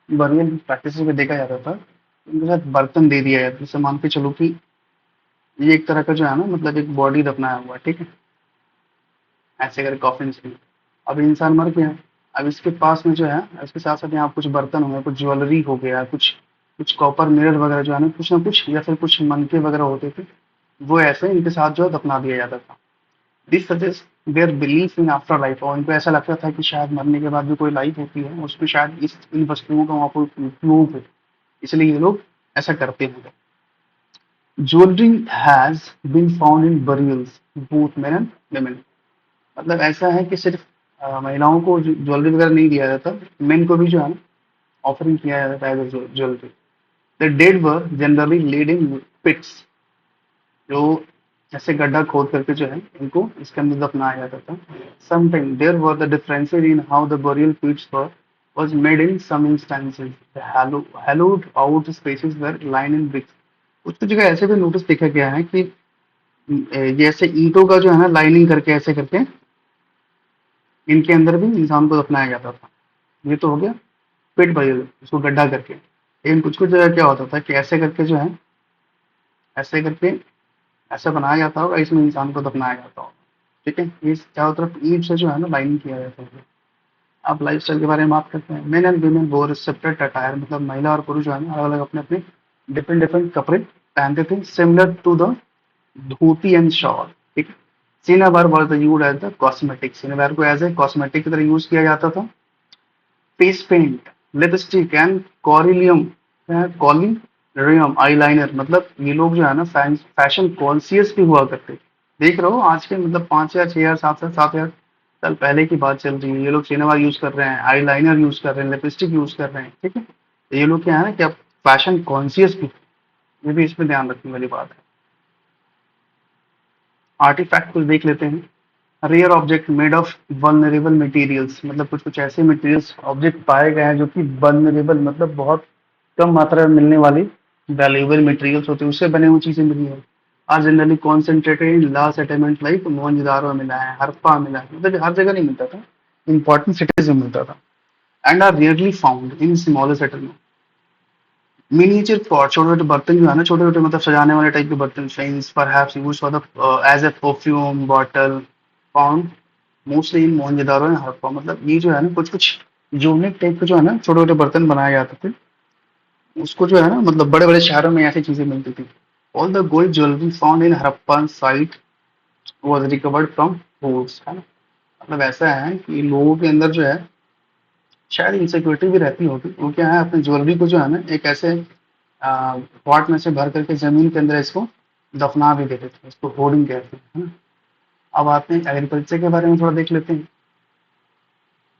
S1: बरियल प्रैक्टिस में देखा जाता था। उनके साथ बर्तन दे दिया जाता, जैसे मान के चलो कि ये एक तरह का जो है ना मतलब एक बॉडी दफनाया हुआ है, ठीक है, ऐसे करके कॉफिन में। अब इंसान मर गया, अब इसके पास में जो है इसके साथ साथ यहाँ कुछ बर्तन हो गए, कुछ ज्वेलरी हो गया, कुछ कुछ कॉपर मिरर वगैरह जो है ना कुछ या फिर कुछ मनके वगैरह होते थे, वो ऐसे इनके साथ जो है दफना दिया जाता था। This suggest their belief in after life, और इनको ऐसा लगता था कि शायद मरने के बाद भी कोई लाइफ होती है, उसमें शायद इस इन वस्तुओं का वहाँ पर उपयोग हो, इसलिए ये लोग ऐसा करते हैं। Jewellery has been found in burials both men and women, मतलब ऐसा है कि सिर्फ महिलाओं को ज्वेलरी वगैरह नहीं दिया जाता, मेन को भी जो है ना ऑफरिंग किया जाता है as jewellery. The dead were generally laid in pits, जो ऐसे गड्ढा खोद करके जो है इनको इसके अंदर दफनाया जाता था। Sometime there were the differences in how the burial pits were was made in some instances. The hollowed out spaces were lined in bricks. कुछ कुछ जगह ऐसे भी नोटिस देखा गया है कि ये ऐसे ईंटों का जो है ना लाइनिंग करके ऐसे करके इनके अंदर भी इंसान को दफनाया जाता था। ये तो हो गया पेट बरियल, उसको गड्ढा करके। लेकिन कुछ कुछ जगह क्या होता था कि ऐसे करके जो है ऐसे करके ऐसा बनाया जाता होगा, इसमें इंसान को दफनाया जाता होगा। ठीक है, ये चारों तरफ ईंट से जो है ना लाइनिंग किया जाता है। अब लाइफ स्टाइल के बारे में बात करते हैं। मेन एंड वुमेन वोर सेपरेट अटायर, मतलब महिला और पुरुष जो है ना अलग अलग अपने अपने डिफरेंट डिफरेंट कपड़े पहनते थे, similar to the dhoti and shawl. ठीक है, cinnabar was the use as the cosmetic, cinnabar को एज ए कॉस्मेटिक की तरह यूज किया जाता था। Face paint, lipstick and collyrium collyrium eyeliner, मतलब ये लोग जो है ना फैशन कॉन्सियस भी हुआ करते। देख रहे हो आज के मतलब 5,000 6,000 7,000 साल पहले की बात चल रही है, ये लोग सिनेमा यूज कर रहे हैं, आई लाइनर यूज कर रहे हैं, लिपस्टिक यूज कर रहे हैं। ठीक है, तो ये लोग क्या है ना कि अब फैशन कॉन्सियस भी, ये भी इसमें ध्यान रखने वाली बात है। आर्टिफैक्ट कुछ देख लेते हैं। Rare object made of vulnerable materials, मतलब कुछ कुछ ऐसे मटेरियल्स ऑब्जेक्ट पाए गए हैं जो कि वल्नरेबल, मतलब बहुत कम मात्रा में मिलने वाली वैल्यूएबल मटेरियल्स होते हैं, उससे बने हुई चीजें मिली है। Are generally concentrated in large settlement like Mohenjodaro में मिला है, हड़प्पा मिला है, मतलब हर जगह नहीं मिलता था, इंपॉर्टेंट सिटीज में मिलता था। And are rarely found in smaller settlement. Miniature pot, छोटे छोटे बर्तन जो है ना, छोटे छोटे मतलब सजाने वाले टाइप के बर्तन, frames perhaps used for the as a perfume bottle, found mostly in Mohenjodaro and Harappa, मतलब ये जो है ना कुछ कुछ यूनिक टाइप के जो है ना छोटे छोटे बर्तन बनाए जाते थे, उसको जो है ना मतलब बड़े बड़े शहरों में ऐसी चीजें मिलती थी। All the gold jewellery found in Harappan site was recovered from hoards, है ना, मतलब ऐसा है कि लोगों के अंदर जो है शायद इनसिक्योरिटी भी रहती होगी, वो क्या है अपने ज्वेलरी को जो है ना एक ऐसे पॉट में से भर करके जमीन के अंदर इसको दफना भी देते थे, इसको होर्डिंग कहते हैं, है ना। अब आते हैं एग्रीकल्चर के बारे में थोड़ा देख लेते हैं।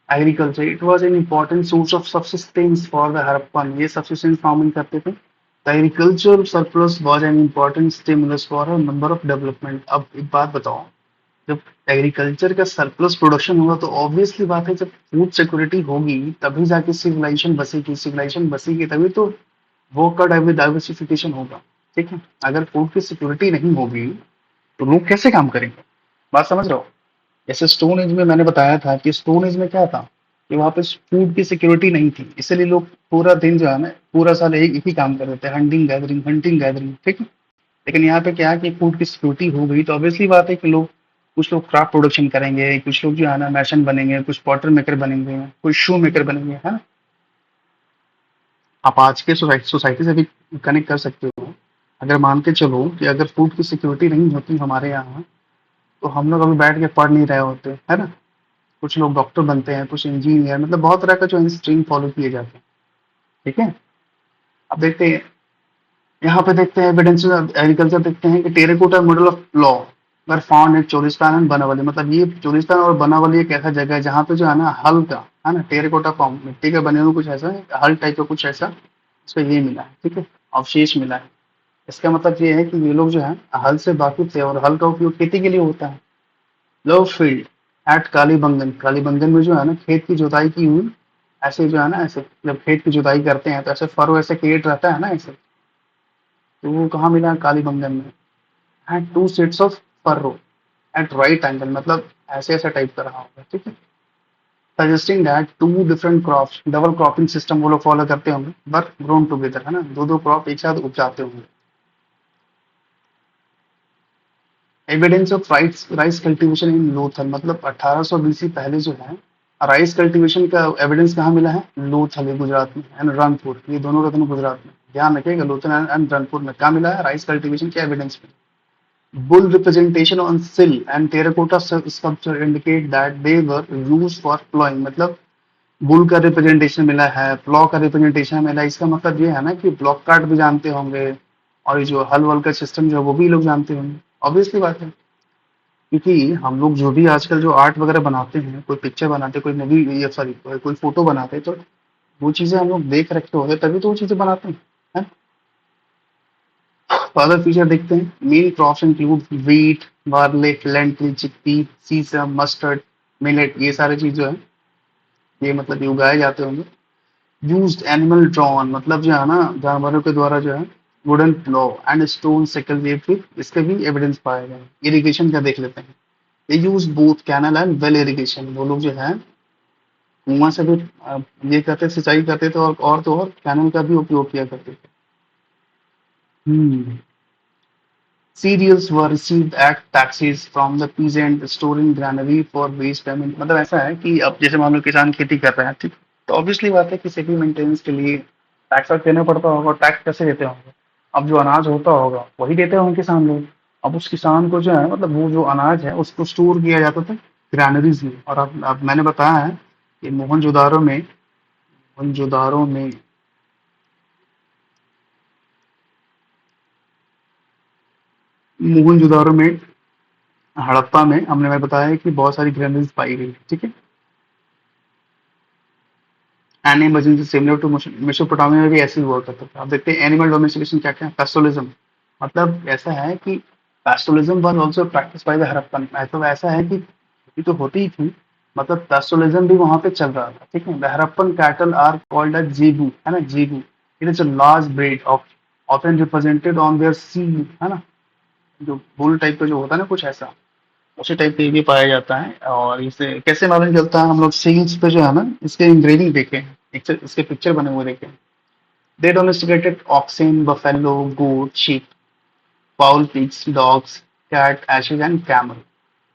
S1: Agriculture, it was an important source of subsistence for the Harappan, ये सब्सिस्टेंस फार्मिंग करते थे। The agriculture surplus was an important stimulus for a number of development. अब एक बात बताओ, जब एग्रीकल्चर का सरप्लस प्रोडक्शन होगा तो ऑब्वियसली बात है जब फूड सिक्योरिटी होगी तभी जाके सिविलाइजेशन बसेगी, सिविलाइजेशन बसेगी तभी तो वो का डाइवर्सिफिकेशन होगा। ठीक है। अगर फूड की सिक्योरिटी नहीं होगी तो लोग कैसे काम करेंगे? बात समझ रहे हो? जैसे स्टोन एज में मैंने बताया था कि स्टोन एज में क्या था कि वहां पे फूड की सिक्योरिटी नहीं थी, इसलिए लोग पूरा दिन जो है ना, पूरा साल एक ही काम करते थे, हंटिंग गैदरिंग, ठीक है। लेकिन यहाँ पे क्या है कि फूड की सिक्योरिटी हो गई तो ऑब्वियसली बात है कि लोग, कुछ लोग क्राफ्ट प्रोडक्शन करेंगे, कुछ लोग जो है ना मैशन बनेंगे, कुछ पॉटर मेकर बनेंगे, कुछ शू मेकर बनेंगे, है ना। आप आज के सोसाइटी से भी कनेक्ट कर सकते हो। अगर मान के चलो कि अगर फूड की सिक्योरिटी नहीं होती हमारे यहाँ, तो हम लोग अभी बैठ के पढ़ नहीं रहे होते, है ना। कुछ लोग डॉक्टर बनते हैं, कुछ इंजीनियर, मतलब बहुत तरह का जो स्ट्रीम फॉलो किए जाते हैं, ठीक है। अब देखते हैं, यहाँ पे देखते हैं एविडेंस एग्रीकल्चर, देखते हैं कि terracotta model of plough were found in Cholistan and Banawali. मतलब ये चोलिस्तान और बनावली एक ऐसा जगह है जहाँ पे जो है ना हल का, है ना, टेराकोटा फॉर्म मिट्टी के बने हुए कुछ ऐसा हल टाइप का कुछ ऐसा इसको ये मिला है, ठीक है, अवशेष मिला है। इसका मतलब ये है कि ये लोग जो है हल से वाकिफ थे और हल का उपयोग खेती के लिए होता है। Love field at Kalibangan, Kalibangan में जो है ना खेत की जुताई की हुई, ऐसे जो है ना, ऐसे जब खेत की जुताई करते हैं तो ऐसे फरो ऐसे क्रिएट रहता है ना ऐसे, तो वो कहाँ मिला है? कालीबंगन में। And two sets of furrow at right angle, मतलब ऐसे ऐसा टाइप का रहा होगा, ठीक है। Suggesting that two different crops, double cropping system वो लोग फॉलो करते होंगे, बट ग्रोन टुगेदर, है ना, दो दो क्रॉप एक साथ उपजाते होंगे। Evidence of rice cultivation in Lothal, मतलब 1800 बीसी पहले जो है राइस कल्टीवेशन का एविडेंस कहाँ मिला है? लोथल है गुजरात में, एंड रंगपुर, ये दोनों का दोनों गुजरात में, ध्यान रखिएगा, लोथल एंड रंगपुर में क्या मिला है राइस कल्टीवेशन के एविडेंस में। Bull representation on sill and terracotta sculpture indicate that they were used for plowing, मतलब बुल का रिप्रेजेंटेशन मिला है, प्लॉ का रिप्रेजेंटेशन मिला है। इसका मतलब ये है ना कि ब्लॉक कार्ट भी जानते होंगे और ये जो हल वल का सिस्टम जो है वो भी लोग जानते होंगे, ऑब्वियसली बात है। क्योंकि हम लोग जो भी आजकल जो आर्ट वगैरह बनाते हैं, कोई पिक्चर बनाते हैं, कोई मूवी या सॉरी कोई फोटो बनाते हैं, तो वो चीजें हम लोग देख रखे होते हैं तभी तो वो चीजें बनाते हैं, है। अदर फीचर देखते हैं, main crops include wheat, barley, lentil, chickpea, sesame, mustard, millet, ये सारे चीज जो है ये मतलब ये उगाए जाते होंगे। यूज्ड एनिमल ड्रॉन, मतलब जो है ना जानवरों के द्वारा जो है wooden plough and stone sickle, ये फिर इसके भी एविडेंस पाए गए। इरिगेशन का देख लेते हैं, ये use both canal and well irrigation, वो लोग जो है कुआं से भी ये करते सिंचाई करते थे और तो और कैनल का भी उपयोग किया करते थे। हम्म। Cereals were received at taxes from the peasant storing granary for waste payment, मतलब ऐसा है कि अब जैसे मान लो किसान खेती कर रहे हैं, ठीक, तो ऑब्वियसली बात है कि सिटी मेंटेनेंस के लिए टैक्स देना पड़ता होगा, और टैक्स कैसे देते होंगे? अब जो अनाज होता होगा वही देते होंगे किसान लोग। अब उस किसान को जो है मतलब वो जो अनाज है उसको स्टोर किया जाता था ग्रैनरीज में। और अब मैंने बताया है कि मोहनजोदारो में मोहनजोदारो में हड़प्पा में हमने मैं बताया है कि बहुत सारी ग्रैनरीज पाई गई, ठीक है। An emergency similar to Mesopotamia में भी ऐसे ही हुआ करता था। अब देखते हैं एनिमल डोमेस्टिकेशन क्या क्या है। पेस्टोलिज्म, मतलब ऐसा है कि pastoralism was also practice by the Harappan, मतलब ऐसा है कि ये तो होती ही थी, मतलब पेस्टोलिज्म भी वहां पे चल रहा था, ठीक है। The Harappan cattle are called as zebu, है ना, zebu. It is a large breed of often represented on their सी, है ना, जो बुल टाइप का जो होता है ना कुछ ऐसा, उसी टाइप का ये भी पाया जाता है। और इसे कैसे मालूम चलता है? हम लोग सील्स पे जो है ना इसके इंग्रेविंग देखे, इसके पिक्चर बने हुए देखे। They domesticated oxen, buffalo, goat, sheep, fowl, pigs, dogs, cat, asses and camel.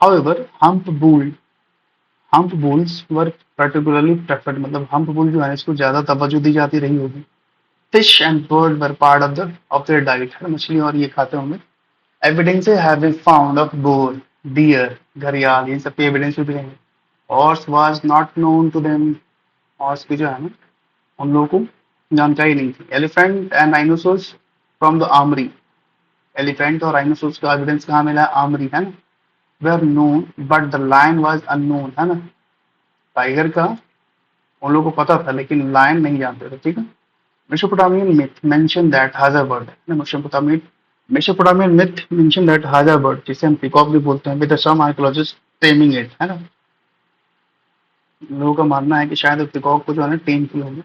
S1: However, hump bulls were particularly preferred, मतलब हम्प बुल जो है इसको ज्यादा तवज्जो दी जाती रही होगी। Fish and bird were part of their diet, है, मछली और ये खाते होंगे। Evidences have been found of boar, deer, घड़ियाल, इन सब के एविडेंस भी हैं। Horse was not known to them, horse की जो है ना उन लोगों को जानकारी नहीं थी। Elephant and rhinoceros from the armoury, elephant और राइनोसोर्स का एविडेंस कहाँ मिला? आर्मरी, है ना। Were known but the lion was unknown, है ना, टाइगर का उन लोगों को पता था लेकिन लायन नहीं जानते थे, ठीक है। Mesopotamian myth mentioned that Hazard, Mesopotamian myth mentioned that Hazard, जिसे हम पिकॉक भी बोलते हैं, with some archaeologists taming it, है ना। लोगों का मानना है कि शायद पिकॉक को जो है ना टेम किए होंगे।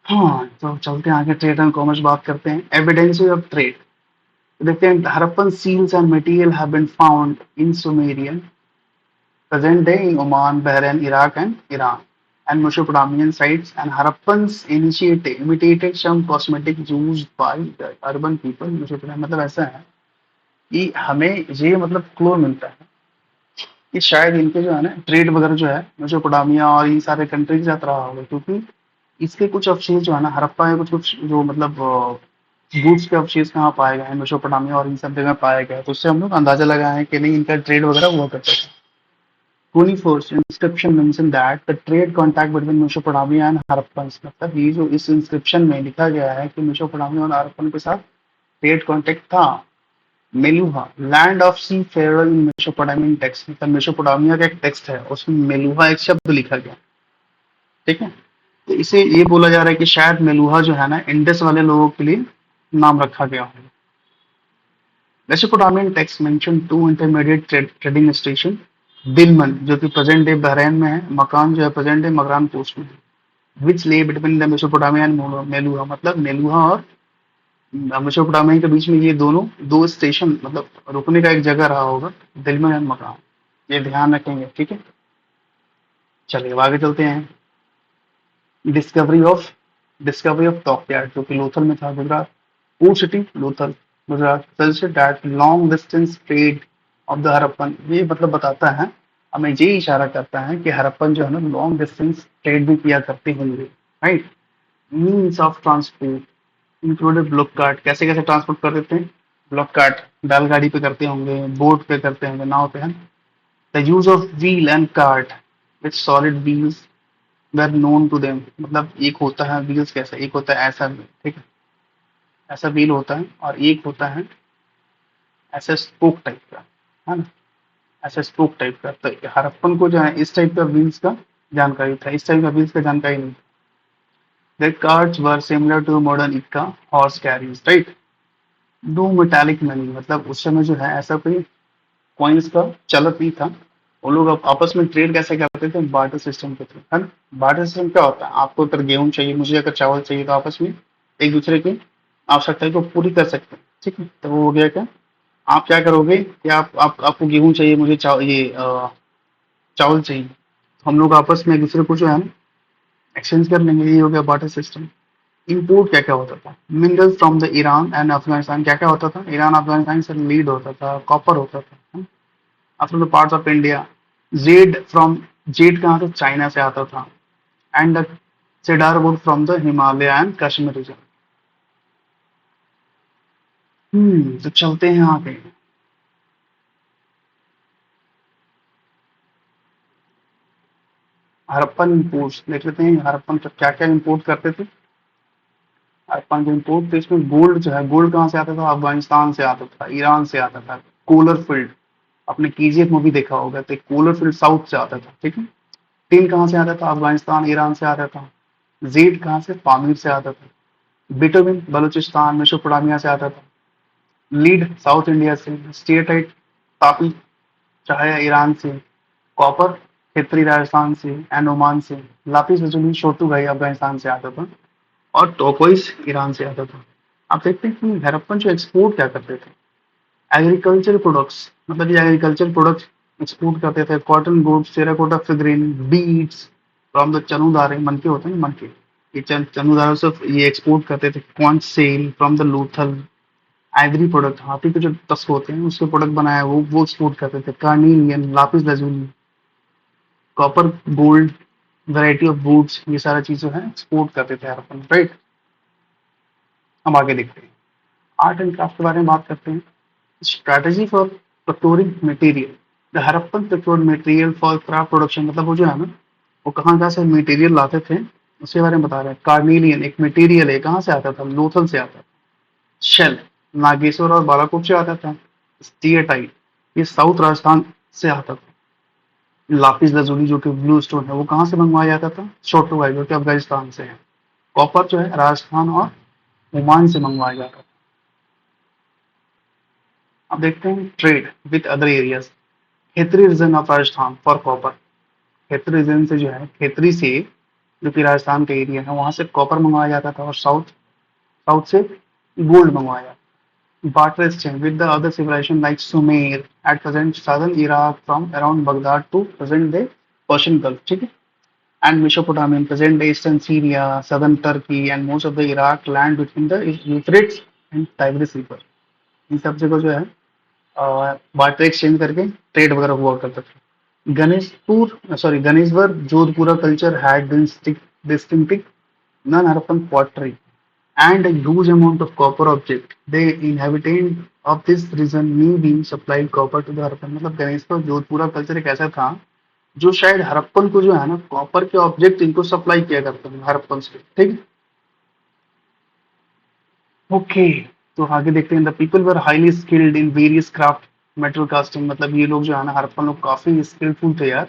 S1: हाँ, तो चलते हैं आगे, ट्रेड एंड कॉमर्स बात करते हैं। एविडेंसेस ऑफ ट्रेड, देखते हैं Harappan seals and material have been found in Sumerian present day in Oman, Bahrain, Iraq, and Iran, and Mesopotamian sites. And Harappans imitated some cosmetics used by the urban people. Mesopotamia मतलब ऐसा है कि हमें ये मतलब क्लो मिलता है कि शायद इनके जो है ना ट्रेड वगैरह जो है मेसोपोटामिया और इन सारे कंट्री के साथ रहा होगा, क्योंकि इसके कुछ अवशेष जो है ना हड़प्पा में कुछ कुछ जो मतलब गुड्स के अवशेष कहाँ पाए गए हैं मेसोपोटामिया और इन सब जगह पाए गए हैं, तो उससे हम लोग अंदाजा लगाए हैं कि नहीं इनका ट्रेड वगैरह हुआ करता था। 21st inscription mention that the trade contact between Mesopotamia and Harappan, मतलब ये जो इस इंस्क्रिप्शन में लिखा गया है कि मेसोपोटामिया और हड़प्पन के साथ ट्रेड कांटेक्ट था। Meluhha land of seafaring in Mesopotamian text, मतलब मेसोपोटामिया का एक टेक्स्ट है उसमें मेलुहा एक शब्द लिखा गया। ठीक है, तो इसे ये बोला जा रहा है कि शायद मेलुहा जो है ना इंडस वाले लोगों के लिए नाम रखा गया हो। Mesopotamian text mention two intermediate trading station, Dilmun जो कि प्रेजेंट डे बहरैन में है, मकान जो है प्रेजेंट डे मकरान पोस्ट में है, which lay between the Mesopotamia and Meluhha, मतलब मेलुहा और मेसोपोटामिया के बीच में ये दोनों दो स्टेशन मतलब रुकने का एक जगह रहा होगा, दिलमन एंड मकान, ये ध्यान रखेंगे। ठीक है, चलिए अब आगे चलते हैं। डिस्कवरी ऑफ टॉकयार्ड जो कि लोथल में था, Gujarat. Port city Lothal, Gujarat. Suggested that long distance trade off the Harappan, ये मतलब बताता है, हमें ये इशारा करता है कि हड़प्पन जो है ना लॉन्ग डिस्टेंस ट्रेड भी किया करते होंगे। Right, means of transport included block cart, कैसे कैसे ट्रांसपोर्ट कर देते हैं, ब्लॉक कार्ट बैलगाड़ी पे करते होंगे, बोट पे करते होंगे, नाव पे है। The use of wheel and cart with solid wheels were known to them, मतलब एक होता है व्हील्स कैसा, एक होता है ऐसा wheel, ठीक है, ऐसा व्हील होता है और एक होता है ऐसा स्पोक टाइप का, है ना, ऐसा स्पोक टाइप का। तो हड़प्पन को जो है इस टाइप का व्हील्स का जानकारी था, इस टाइप का व्हील्स का जानकारी नहीं। Their carts were similar to modern Ikka horse carriers, right? Do metallic money, मतलब उस समय जो है ऐसा कोई कॉइन्स का चलत नहीं था। वो लोग आपस में ट्रेड कैसे करते थे, बार्टर सिस्टम के थ्रू, है ना। बार्टर सिस्टम क्या होता है, आपको अगर गेहूं चाहिए, मुझे अगर चावल चाहिए, तो आपस में एक दूसरे की आवश्यकता को पूरी कर सकते हैं। ठीक है, तो वो हो गया क्या, आप क्या करोगे कि आप आपको गेहूं चाहिए, मुझे चावल चाहिए, तो हम लोग आपस में एक दूसरे को जो है ना एक्सचेंज कर लेंगे, ये हो गया बार्टर सिस्टम। इंपोर्ट क्या क्या होता था, minerals from the Iran and Afghanistan, क्या क्या होता था, ईरान अफगानिस्तान से लीड होता था, कॉपर होता था, after the parts of India. Jade from, jade कहाँ से, चाइना से आता था। And the cedar wood from the Himalaya and Kashmir region. तो चलते हैं आगे। हड़प्पन इम्पोर्ट्स देख लेते हैं, हड़प्पन क्या क्या इम्पोर्ट करते थे। हड़प्पन जो इम्पोर्ट थे इसमें गोल्ड जो है, गोल्ड कहाँ से आता था, अफगानिस्तान से आता था, ईरान से आता था। कोलर फील्ड, आपने केजीएफ मूवी देखा होगा, तो कोलर फील्ड साउथ से आता था। ठीक है, टिन कहाँ से आता था, अफगानिस्तान ईरान से आता था। जेड कहाँ से, पामीर से आता था। बिटोमिन बलूचिस्तान मेसोपोटामिया से आता था। लीड साउथ इंडिया से। स्टेटाइट तापी चाहे ईरान से। कॉपर खेतरी राजस्थान से एंड ओमान से। लापिस lazuli छोटू भाई अफगानिस्तान से आता था। और टोकोइस ईरान से आता था। आप देखते हैं कि हड़प्पन जो एक्सपोर्ट क्या करते थे, एग्रीकल्चर प्रोडक्ट्स, मतलब ये एग्रीकल्चर प्रोडक्ट्स एक्सपोर्ट करते थे। Cotton goods, terracotta figurine, beads from the Chanhudaro, मनके होते हैं मनके, ये चनुदारों से ये एक्सपोर्ट करते थे। Conch shell from the Lothal, ivory product, हाथी के जो टस्क होते हैं उसके प्रोडक्ट बनाया वो एक्सपोर्ट करते थे। Carnelian, lapis lazuli, copper, gold, variety of woods, ये सारा चीज जो है एक्सपोर्ट करते थे हड़प्पन। राइट, हम आगे देखते हैं, आर्ट एंड क्राफ्ट के बारे में बात करते हैं। Strategy for procuring material, the Harappan procured material for craft production, मतलब वो जो है ना वो कहाँ कहाँ से मटेरियल लाते थे उसके बारे में बता रहे हैं। कार्निलियन एक मटेरियल है, कहाँ से आता था, लोथल से आता था। शेल नागेश्वर और बालाकोट से आता था। स्टीयरटाइट ये साउथ राजस्थान से आता था। लापिस lazuli जो कि ब्लू स्टोन है वो कहाँ से मंगवाया जाता था, छोटू जो कि अफगानिस्तान से है। कॉपर जो है राजस्थान और ओमान से मंगवाया जाता था। अब देखते हैं trade with other areas. Khetri region of Rajasthan for copper, Khetri region से जो है, खेतरी से जो कि राजस्थान का एरिया है, वहां से कॉपर मंगवाया जाता था, और साउथ साउथ से गोल्ड मंगवाया। barter exchange with the other civilization like Sumer at present southern Iraq from around Baghdad to present day Persian Gulf, ठीक है, and Mesopotamia in present day eastern Syria, southern Turkey and most of the Iraq land between the Euphrates and Tigris river। इन सब जगह जो है barter exchange करके trade वगैरह हुआ करता था। Ganeshwar Jodhpura culture had distinctive non-Harappan pottery and a huge amount of copper object. The inhabitant of this region may be supplied copper to the Harappan. मतलब गणेशपुर जोधपुरा कल्चर एक ऐसा था जो शायद हरप्पन को जो है ना कॉपर के ऑब्जेक्ट इनको सप्लाई किया करते हैं हरप्पन से, ठीक है। ओके, तो आगे देखते हैं। The people were highly skilled in various craft metal casting. मतलब ये लोग जो है ना हरप्पन लोग काफी स्किलफुल थे यार।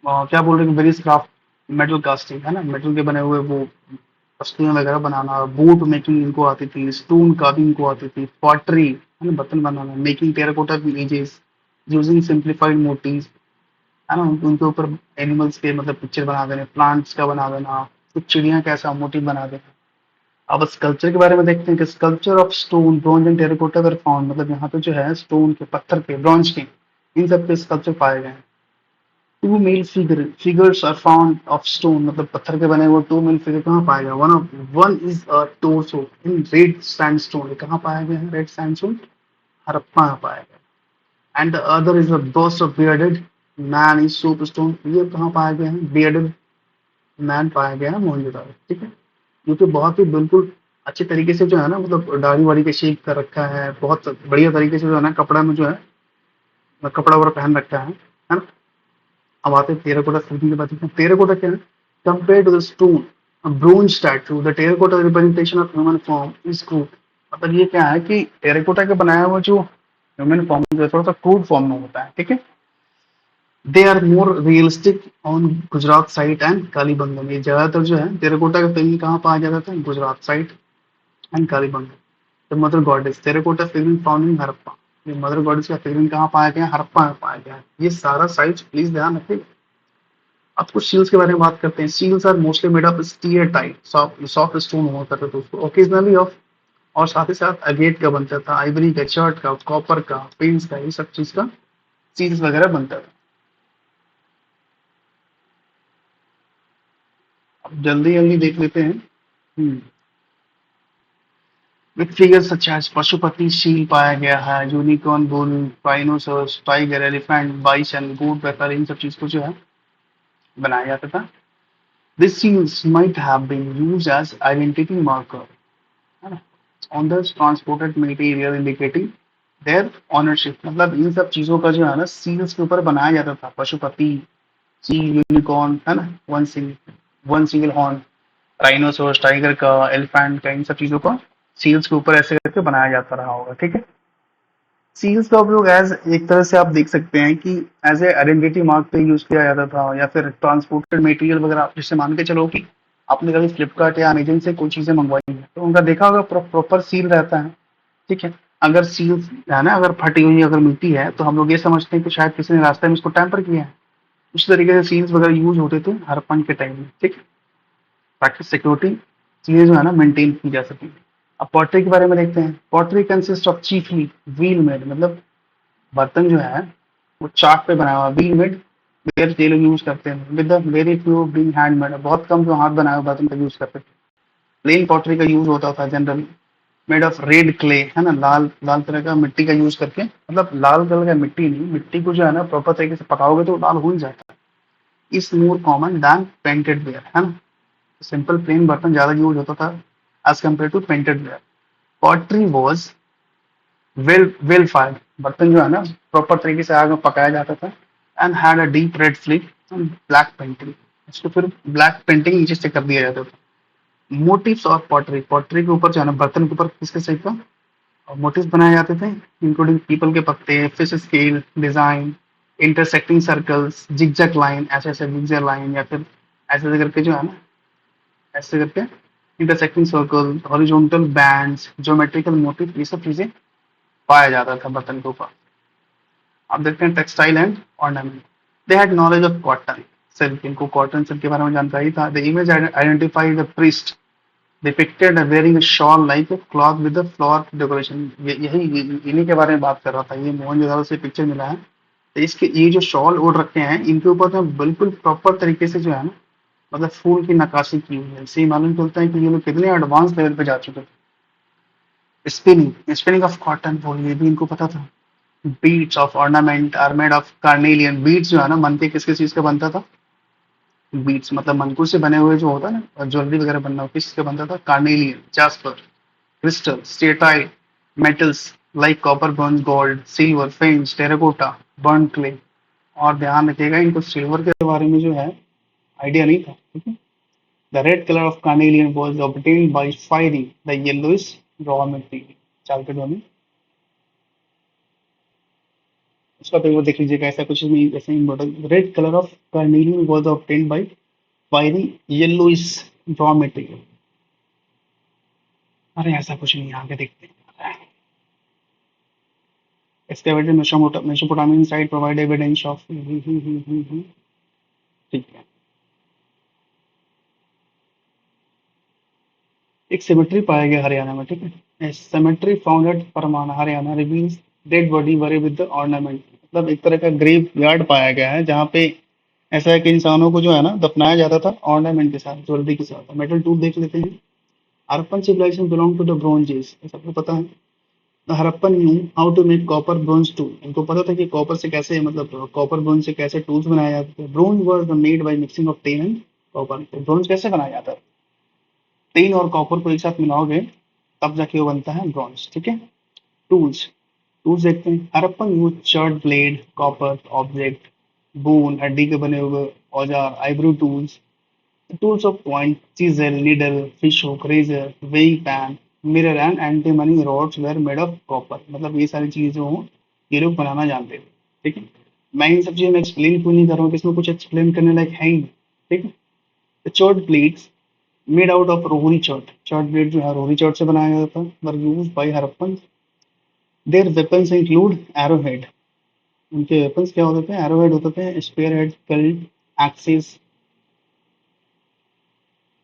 S1: क्या बोल रहे हैं, वेरियस क्राफ्ट मेटल कास्टिंग है ना, मेटल के बने हुए वो वस्तुएं वगैरह बनाना, बोट मेकिंग इनको आती थी, स्टोन कार्विंग इनको आती थी, पॉटरी है ना बर्तन बनाना, making terracotta images using simplified motifs है ना, उनके ऊपर एनिमल्स के मतलब पिक्चर बना देने, प्लांट्स का बना देना, कुछ चिड़िया का ऐसा मोटिव बना देना। अब स्कल्पचर के बारे में देखते हैं कि sculpture of stone bronze and terracotta were found. मतलब यहाँ पे जो है स्टोन के, पत्थर के, ब्रॉन्ज के, इन सब के स्कल्पचर पाए गए हैं। Two male figures are found of stone. मतलब पत्थर के बने हुए टू मेल फिगर कहाँ पाया गया, one is a torso in red sandstone. कहाँ पाया गया है रेड सैंडस्टोन, हड़प्पा में पाया गया। And the other is a bust of bearded man is soapstone. ये कहाँ पाया गया है, बियर्डेड मैन पाया गया है मोहनजोदारो, ठीक है। जो कि बहुत ही बिल्कुल अच्छे तरीके से जो है ना, मतलब दाढ़ी वाड़ी के शेप कर रखा है, बहुत बढ़िया तरीके से जो है ना कपड़ा में जो है कपड़ा वगैरह पहन रखा है ना। अब आते हैं टेराकोटा स्मृति के बाद। टेराकोटा क्या है, compare to the stone bronze statue the terracotta representation of human form is crude. मतलब ये क्या है कि टेराकोटा के बनाया हुआ जो ह्यूमन फॉर्म जो है थोड़ा सा क्रूड फॉर्म में होता है, ठीक है। They are more realistic on Gujarat site and Kalibangan. ये ज्यादातर जो है टेराकोटा का फिल्म कहाँ पाया जाता था, Gujarat site and Kalibangan. The mother goddess terracotta film found in Harappa. ये मदर गॉडेस का फिल्म कहाँ पाया गया, हड़प्पा में पाया गया। ये सारा साइट्स प्लीज ध्यान रखिए। अब कुछ सील्स के बारे में बात करते हैं। Seals are mostly made of steatite type soft stone हुआ करता था उसको ओकेजनली ऑफ, और साथ ही साथ अगेट का बनता था, आइवरी का, चर्ट का, कॉपर का, पेंस का, ये सब चीज का सील्स वगैरह बनता था। अब जल्दी जल्दी देख लेते हैं। With figures such as Pashupati seal पाया गया है, unicorn, bull, rhinoceros, tiger, elephant, bison, goat, बैफर, इन सब चीज को जो है बनाया जाता था। This seals might have been used as identity marker है ना, on the transported material indicating their ownership. मतलब इन सब चीजों का जो है ना सील्स के ऊपर बनाया जाता था। पशुपति, चील, यूनिकॉर्न है ना, one single horn, rhinoceros, tiger का, एलिफेंट का, इन सब चीजों का सील्स के ऊपर ऐसे करके बनाया जाता रहा होगा, ठीक है। सील्स का उपयोग एज एक तरह से आप देख सकते हैं कि एज ए आइडेंटिटी मार्क पे यूज किया जाता था, या फिर ट्रांसपोर्टेड मटेरियल वगैरह। जैसे मान के चलो कि आपने कभी फ्लिपकार्ट या अमेजन से कोई चीजें मंगवाई है तो उनका देखा होगा प्रॉपर सील रहता है, ठीक है। अगर सील है ना अगर फटी हुई अगर मिलती है तो हम लोग ये समझते हैं कि शायद किसी ने रास्ते में इसको टैंपर किया है। उस तरीके से सील्स वगैरह यूज होते थे हड़प्पन के टाइम में, ठीक है, ताकि सिक्योरिटी चीजें जो है ना मेंटेन की जा सके। अब पॉटरी के बारे में देखते हैं। Pottery consist of chiefly wheel made. मतलब बर्तन जो है वो चाक पे बनाया हुआ, व्हील मेड वेयर ये लोग यूज करते हैं, with the very few being hand made. बहुत कम जो हाथ बनाए हुए बर्तन का यूज करते थे। प्लेन पॉटरी का यूज होता था generally, made of red clay है ना, लाल लाल तरह का मिट्टी का यूज करके। मतलब लाल कलर का मिट्टी नहीं, मिट्टी को जो है ना प्रॉपर तरीके से पकाओगे तो लाल हो ही जाता है। Is more common than painted ware है ना, सिंपल प्लेन बर्तन ज्यादा यूज होता था as compare to painted ware. Pottery was well fired. बर्तन जो है ना प्रॉपर तरीके से आग में पकाया जाता था। And had a deep red flick and black painting. उसको फिर ब्लैक पेंटिंग नीचे से कर दिया जाता था। मोटिव्स ऑफ पॉटरी, पॉटरी के ऊपर जो है ना बर्तन के ऊपर किसके टाइप का मोटिव्स बनाए जाते थे, इंक्लूडिंग पीपल के पत्ते, fish scale design, intersecting circles, zigzag line, ऐसे ऐसे जिगजैग लाइन, या फिर ऐसे ऐसे करके जो है ना ऐसे करके intersecting circle, horizontal bands, geometrical motive, ये सब चीजें पाया जाता था बर्तन के ऊपर। अब देखते हैं textile and ornament. They had knowledge of cotton, silk, इनको कॉटन सिल्क के बारे में जानकारी था। The image identify the priest depicted wearing a shawl like a cloth with a flower decoration. यही इन्हीं के बारे में बात कर रहा था, ये मोहनजोदड़ो से पिक्चर मिला है। तो इसके ये जो शॉल ओढ़ रखे हैं, इनके ऊपर तो बिल्कुल प्रॉपर तरीके से जो है ना, मतलब फूल की नक्काशी की हुई है। इससे ही मालूम चलता है कि ये लोग कितने एडवांस लेवल पे जा चुके हैं। Spinning spinning of cotton wool, ये भी इनको पता था। Beads of ornament are made of carnelian. Beads जो है ना, मन के किस किस चीज का बनता था? बीड्स मतलब मनकुर से बने हुए जो होता है ना, ज्वेलरी वगैरह बनना हो, किस चीज का बनता था? Carnelian, jasper, crystal, steatite, metals like copper, bronze, gold, silver, faience, terracotta, burn clay. और ध्यान रखिएगा, इनको सिल्वर के बारे में जो है आइडिया नहीं था, ठीक है। The red colour of carnelian was obtained by firing the yellowish raw material. चाल के ड्रॉ में उसका पेपर देख लीजिएगा, ऐसा कुछ नहीं, ऐसे ही model. Red colour of carnelian was obtained by firing yellowish raw material. अरे ऐसा कुछ नहीं, आगे देखते हैं। Excavated Mesopotamian site provide evidence of ठीक है। एक cemetery पाया गया हरियाणा में, ठीक है। A cemetery found at परमाना Haryana reveals dead body buried with the ornament। मतलब एक तरह का ग्रेव यार्ड पाया गया है जहाँ पे ऐसा है कि इंसानों को जो है ना दफनाया जाता था ऑर्नामेंट के साथ, ज्वेलरी के साथ। मेटल टूल देख लेते हैं। Harappan civilisation belong to the bronze age, सबको पता है। The Harappan knew how to make copper bronze tool. इनको पता था कि कॉपर से कैसे, मतलब कॉपर ब्रोंज से कैसे टूल्स बनाए जाते थे। Bronze was made by mixing of ten and copper. तो ब्रोंज कैसे बनाया जाता है? टेन और कॉपर को एक साथ मिलाओगे तब जाके वो बनता है ब्रॉन्ज, ठीक है। टूल्स टूल्स देखते हैं। Harappan use chert blade, copper object, bone हड्डी के बने हुए औजार, eyebrow tools, tools of point, chisel, needle, fish hook, razor, weighing pan, mirror and antimony rods were made of copper। मतलब ये सारी चीजें जो ये लोग बनाना जानते थे, ठीक है। मैं इन सब चीजों में एक्सप्लेन क्यों नहीं कर रहा हूँ, इसमें कुछ एक्सप्लेन करने लायक है ही नहीं, ठीक है। The chert blades made out of Rohri chert, chert blade जो है रोहरी chert से बनाया जाता था, were used by Harappan. Their weapons include arrowhead। उनके weapons क्या होते थे? arrowhead होते थे, spearhead, kilt, axes।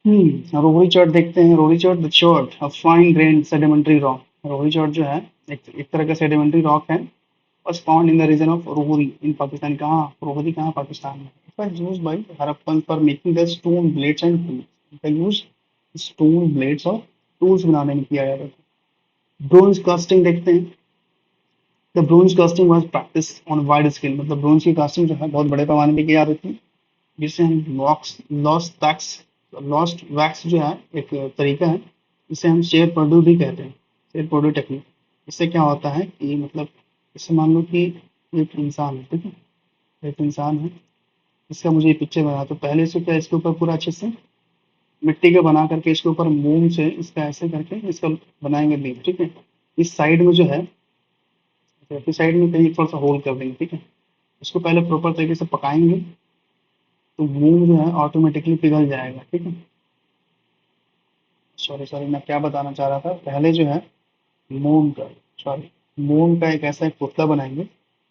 S1: Rohri chert देखते हैं। Rohri chert the chert of fine grain sedimentary rock. Rohri chert जो है एक तरह का सेडिमेंट्री रॉक है, was found in the region of Rohri in Pakistan. कहाँ रोहरी, कहाँ पाकिस्तान में। It was used by Harappan for making the stone blades and tools। इनका यूज स्टोन ब्लेड्स और टूल्स बनाने में किया जाता था। ब्रोंज कास्टिंग देखते हैं। The bronze casting was practice on wide scale. मतलब ब्रोंज की कास्टिंग जो है बहुत बड़े पैमाने पे की जाती थी, जिसे हम लॉस्ट वैक्स जो है एक तरीका है, इसे हम शेयर पर्डू भी कहते हैं, शेयर पर्डू टेक्निक। इससे क्या होता है कि मतलब इससे मान लो कि एक इंसान है, ठीक है, एक इंसान है, इसका मुझे ये पिक्चर बना, तो पहले से क्या इसके ऊपर पूरा अच्छे से मिट्टी का बना करके इसके ऊपर मोम से इसका ऐसे करके इसका बनाएंगे लीफ, ठीक है। इस साइड में जो है, इस साइड में कहीं थोड़ा सा होल कर देंगे, ठीक है। इसको पहले प्रॉपर तरीके से पकाएंगे तो मोम जो है ऑटोमेटिकली पिघल जाएगा, ठीक है। सॉरी सॉरी, मैं क्या बताना चाह रहा था, पहले जो है मोम का, सॉरी, मोम का एक ऐसा एक पुतला बनाएंगे।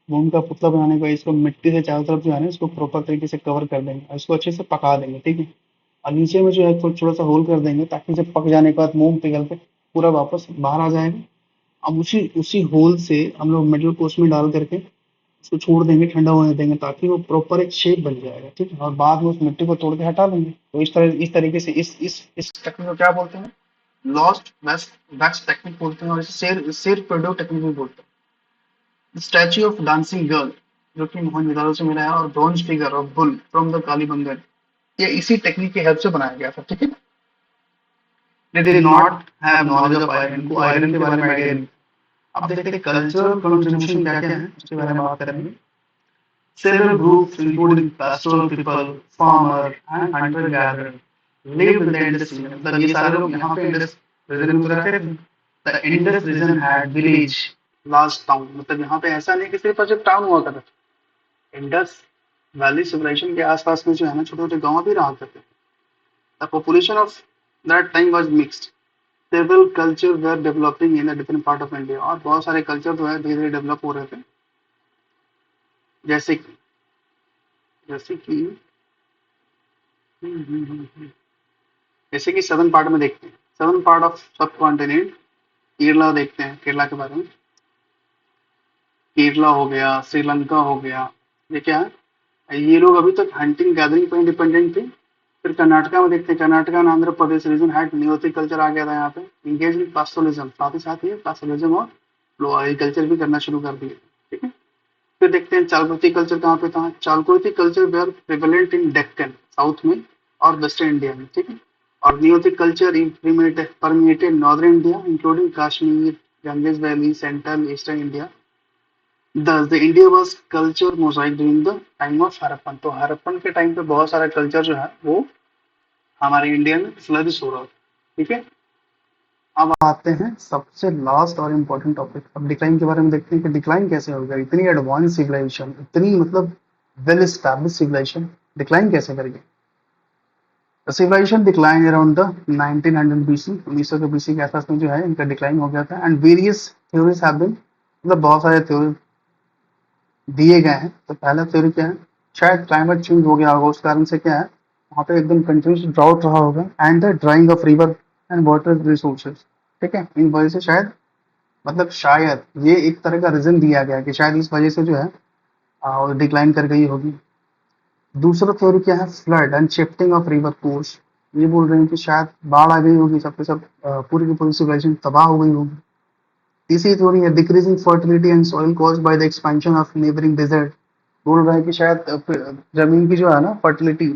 S1: मोम का पुतला बनाने के बाद इसको मिट्टी से चारों तरफ जो है ना इसको प्रॉपर तरीके से कवर कर देंगे और इसको अच्छे से पका देंगे, ठीक है। और नीचे में जो है थोड़ा सा होल कर देंगे ताकि जब पक जाने के बाद मोम पिघल के पूरा वापस बाहर आ जाएगा। अब उसी उसी होल से हम लोग मेटल को उसमें डाल करके इसको छोड़ देंगे, ठंडा होने देंगे ताकि वो प्रॉपर एक शेप बन जाएगा, ठीक है। और बाद में उस मिट्टी को तोड़ के हटा देंगे। तो इस तरीके से इस टेक्निक को क्या बोलते हैं? लॉस्ट वैक्स टेक्निक बोलते हैं, और इसे शेर प्रोड्यूस टेक्निक भी बोलते हैं। स्टैच्यू ऑफ डांसिंग गर्ल जो कि मोहनजोदाड़ो से मिला है, और bronze figure of bull from the Kalibangan, ये इसी टेक्निक की हेल्प से बनाया गया था, ठीक है। They did not have knowledge of iron, को आयरन के बारे में आइडिया नहीं। अब देखते हैं कल्चरल कंट्रीब्यूशन क्या क्या है, उसके बारे में बात करेंगे। Several groups, including pastoral people, farmer, and hunter-gatherer, lived in the Indus region। मतलब ये सारे लोग यहाँ पे इंडस रीजन में तो रहते थे। The Indus region had village, large town। मतलब यहाँ पे ऐसा नहीं कि सिर्फ जब टाउन हुआ करता था। इंडस वैली सिविलाइजेशन के आसपास में जो है ना छोटे छोटे गांव भी रहा करते थे। The population of that time was mixed। Several cultures were developing in a different part of India। और बहुत सारे कल्चर जो है धीरे धीरे डेवलप हो रहे थे, जैसे कि जैसे कि सदर्न पार्ट में देखते हैं, सदर्न पार्ट ऑफ सब कॉन्टिनेंट, केरला देखते हैं, केरला के बारे में। केरला हो गया, श्रीलंका हो गया, ये क्या है, ये लोग अभी तक हंटिंग गैदरिंग पर इंडिपेंडेंट थे। फिर कर्नाटका में देखते हैं, Karnataka and Andhra Pradesh region had neolithic culture आ गया था यहाँ पे, इंगेज इन पास्टोरलिज्म, साथ ही साथ ये पास्टोरलिज्म और लोग एग्रीकल्चर भी करना शुरू कर दिए। ठीक है। फिर देखते हैं चालकुती कल्चर कहाँ पे था, chalcolithic culture were prevalent in Deccan south में और वेस्टर्न इंडिया में। ठीक है। और neolithic culture permeated northern India including Kashmir, Ganges valley, central eastern India. Thus, the India was culture mosaic during the time of Harappan. तो हड़प्पन के टाइम पे बहुत सारा कल्चर जो है वो हमारे इंडिया में फ्लरिश हो रहा था। ठीक है। अब आते हैं सबसे लास्ट और इम्पोर्टेंट टॉपिक, अब डिक्लाइन के बारे में देखते हैं कि डिक्लाइन कैसे हो गया, इतनी एडवांस सिविलाइजेशन, इतनी मतलब वेल स्टैब्लिश सिविलाइजेशन डिक्लाइन कैसे कर गई। The civilization declined around the 1900 BC, 1900 के BC के आसपास में जो है इनका डिक्लाइन हो गया था, and various theories have been, मतलब बहुत सारे थ्योरी दिए गए हैं। तो पहला थ्योरी क्या है, शायद क्लाइमेट चेंज हो गया होगा, उस कारण से क्या है वहाँ पे एकदम कंटिन्यूस ड्राउट रहा होगा, and the drying of river and water resources. ठीक है, इन वजह से शायद, मतलब शायद ये एक तरह का रीजन दिया गया कि शायद इस वजह से जो है डिक्लाइन कर गई होगी। दूसरा थ्योरी क्या है, flood and shifting of river course. ये बोल रहे हैं कि शायद बाढ़ आ गई होगी, सब के सब पूरी की पूरी सिविलाइजेशन तबाह हो गई होगी। तीसरी थ्योरी है decreasing fertility and soil caused by the expansion of neighbouring desert. बोल रहा है कि शायद जमीन की जो है ना फर्टिलिटी,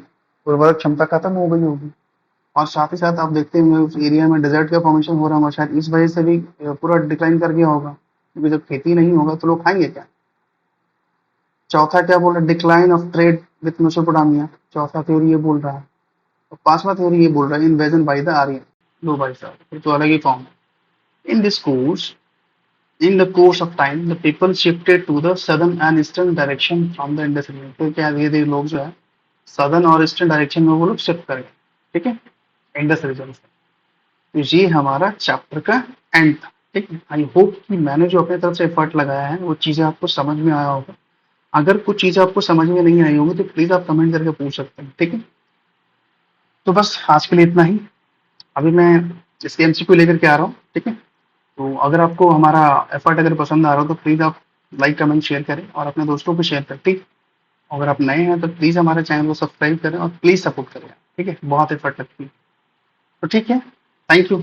S1: उर्वरक क्षमता खत्म हो गई होगी। और साथ ही साथ आप देखते होंगे उस एरिया में डेजर्ट का फॉर्मेशन हो रहा होगा, शायद इस वजह से भी पूरा डिक्लाइन कर गया होगा, क्योंकि जब खेती नहीं होगा तो लोग खाएंगे क्या। चौथा क्या बोल रहा है, decline of trade with Mesopotamia, चौथा थ्योरी ये बोल रहा है। और पांचवा थ्योरी ये बोल रहा है इन्वेजन बाय द आर्यन। लो भाई साहब, ये तो अलग ही फॉर्म है। In the course of time, the people shifted to the southern and eastern direction from the Indus River। तो क्या धीरे धीरे लोग जो है सदर्न और ईस्टर्न डायरेक्शन में वो लोग शिफ्ट करेंगे। ठीक है, इंडस रीजन से। तो ये हमारा चैप्टर का एंड था। ठीक है, आई होप कि मैंने जो अपने तरफ से एफर्ट लगाया है वो चीजें आपको समझ में आया होगा। अगर कुछ चीजें आपको समझ में नहीं आई होगी तो प्लीज आप कमेंट करके पूछ सकते हैं। ठीक है, तो बस आज के लिए इतना ही। अभी मैं इसके एमसीक्यू लेकर के आ रहा हूँ। ठीक है, तो अगर आपको हमारा एफर्ट अगर पसंद आ रहा हो तो प्लीज आप लाइक कमेंट शेयर करें और अपने दोस्तों को शेयर करें। ठीक, अगर आप नए हैं तो प्लीज हमारे चैनल को सब्सक्राइब करें और प्लीज सपोर्ट करें। ठीक है, बहुत एफर्ट लगती है। तो ठीक है, थैंक यू।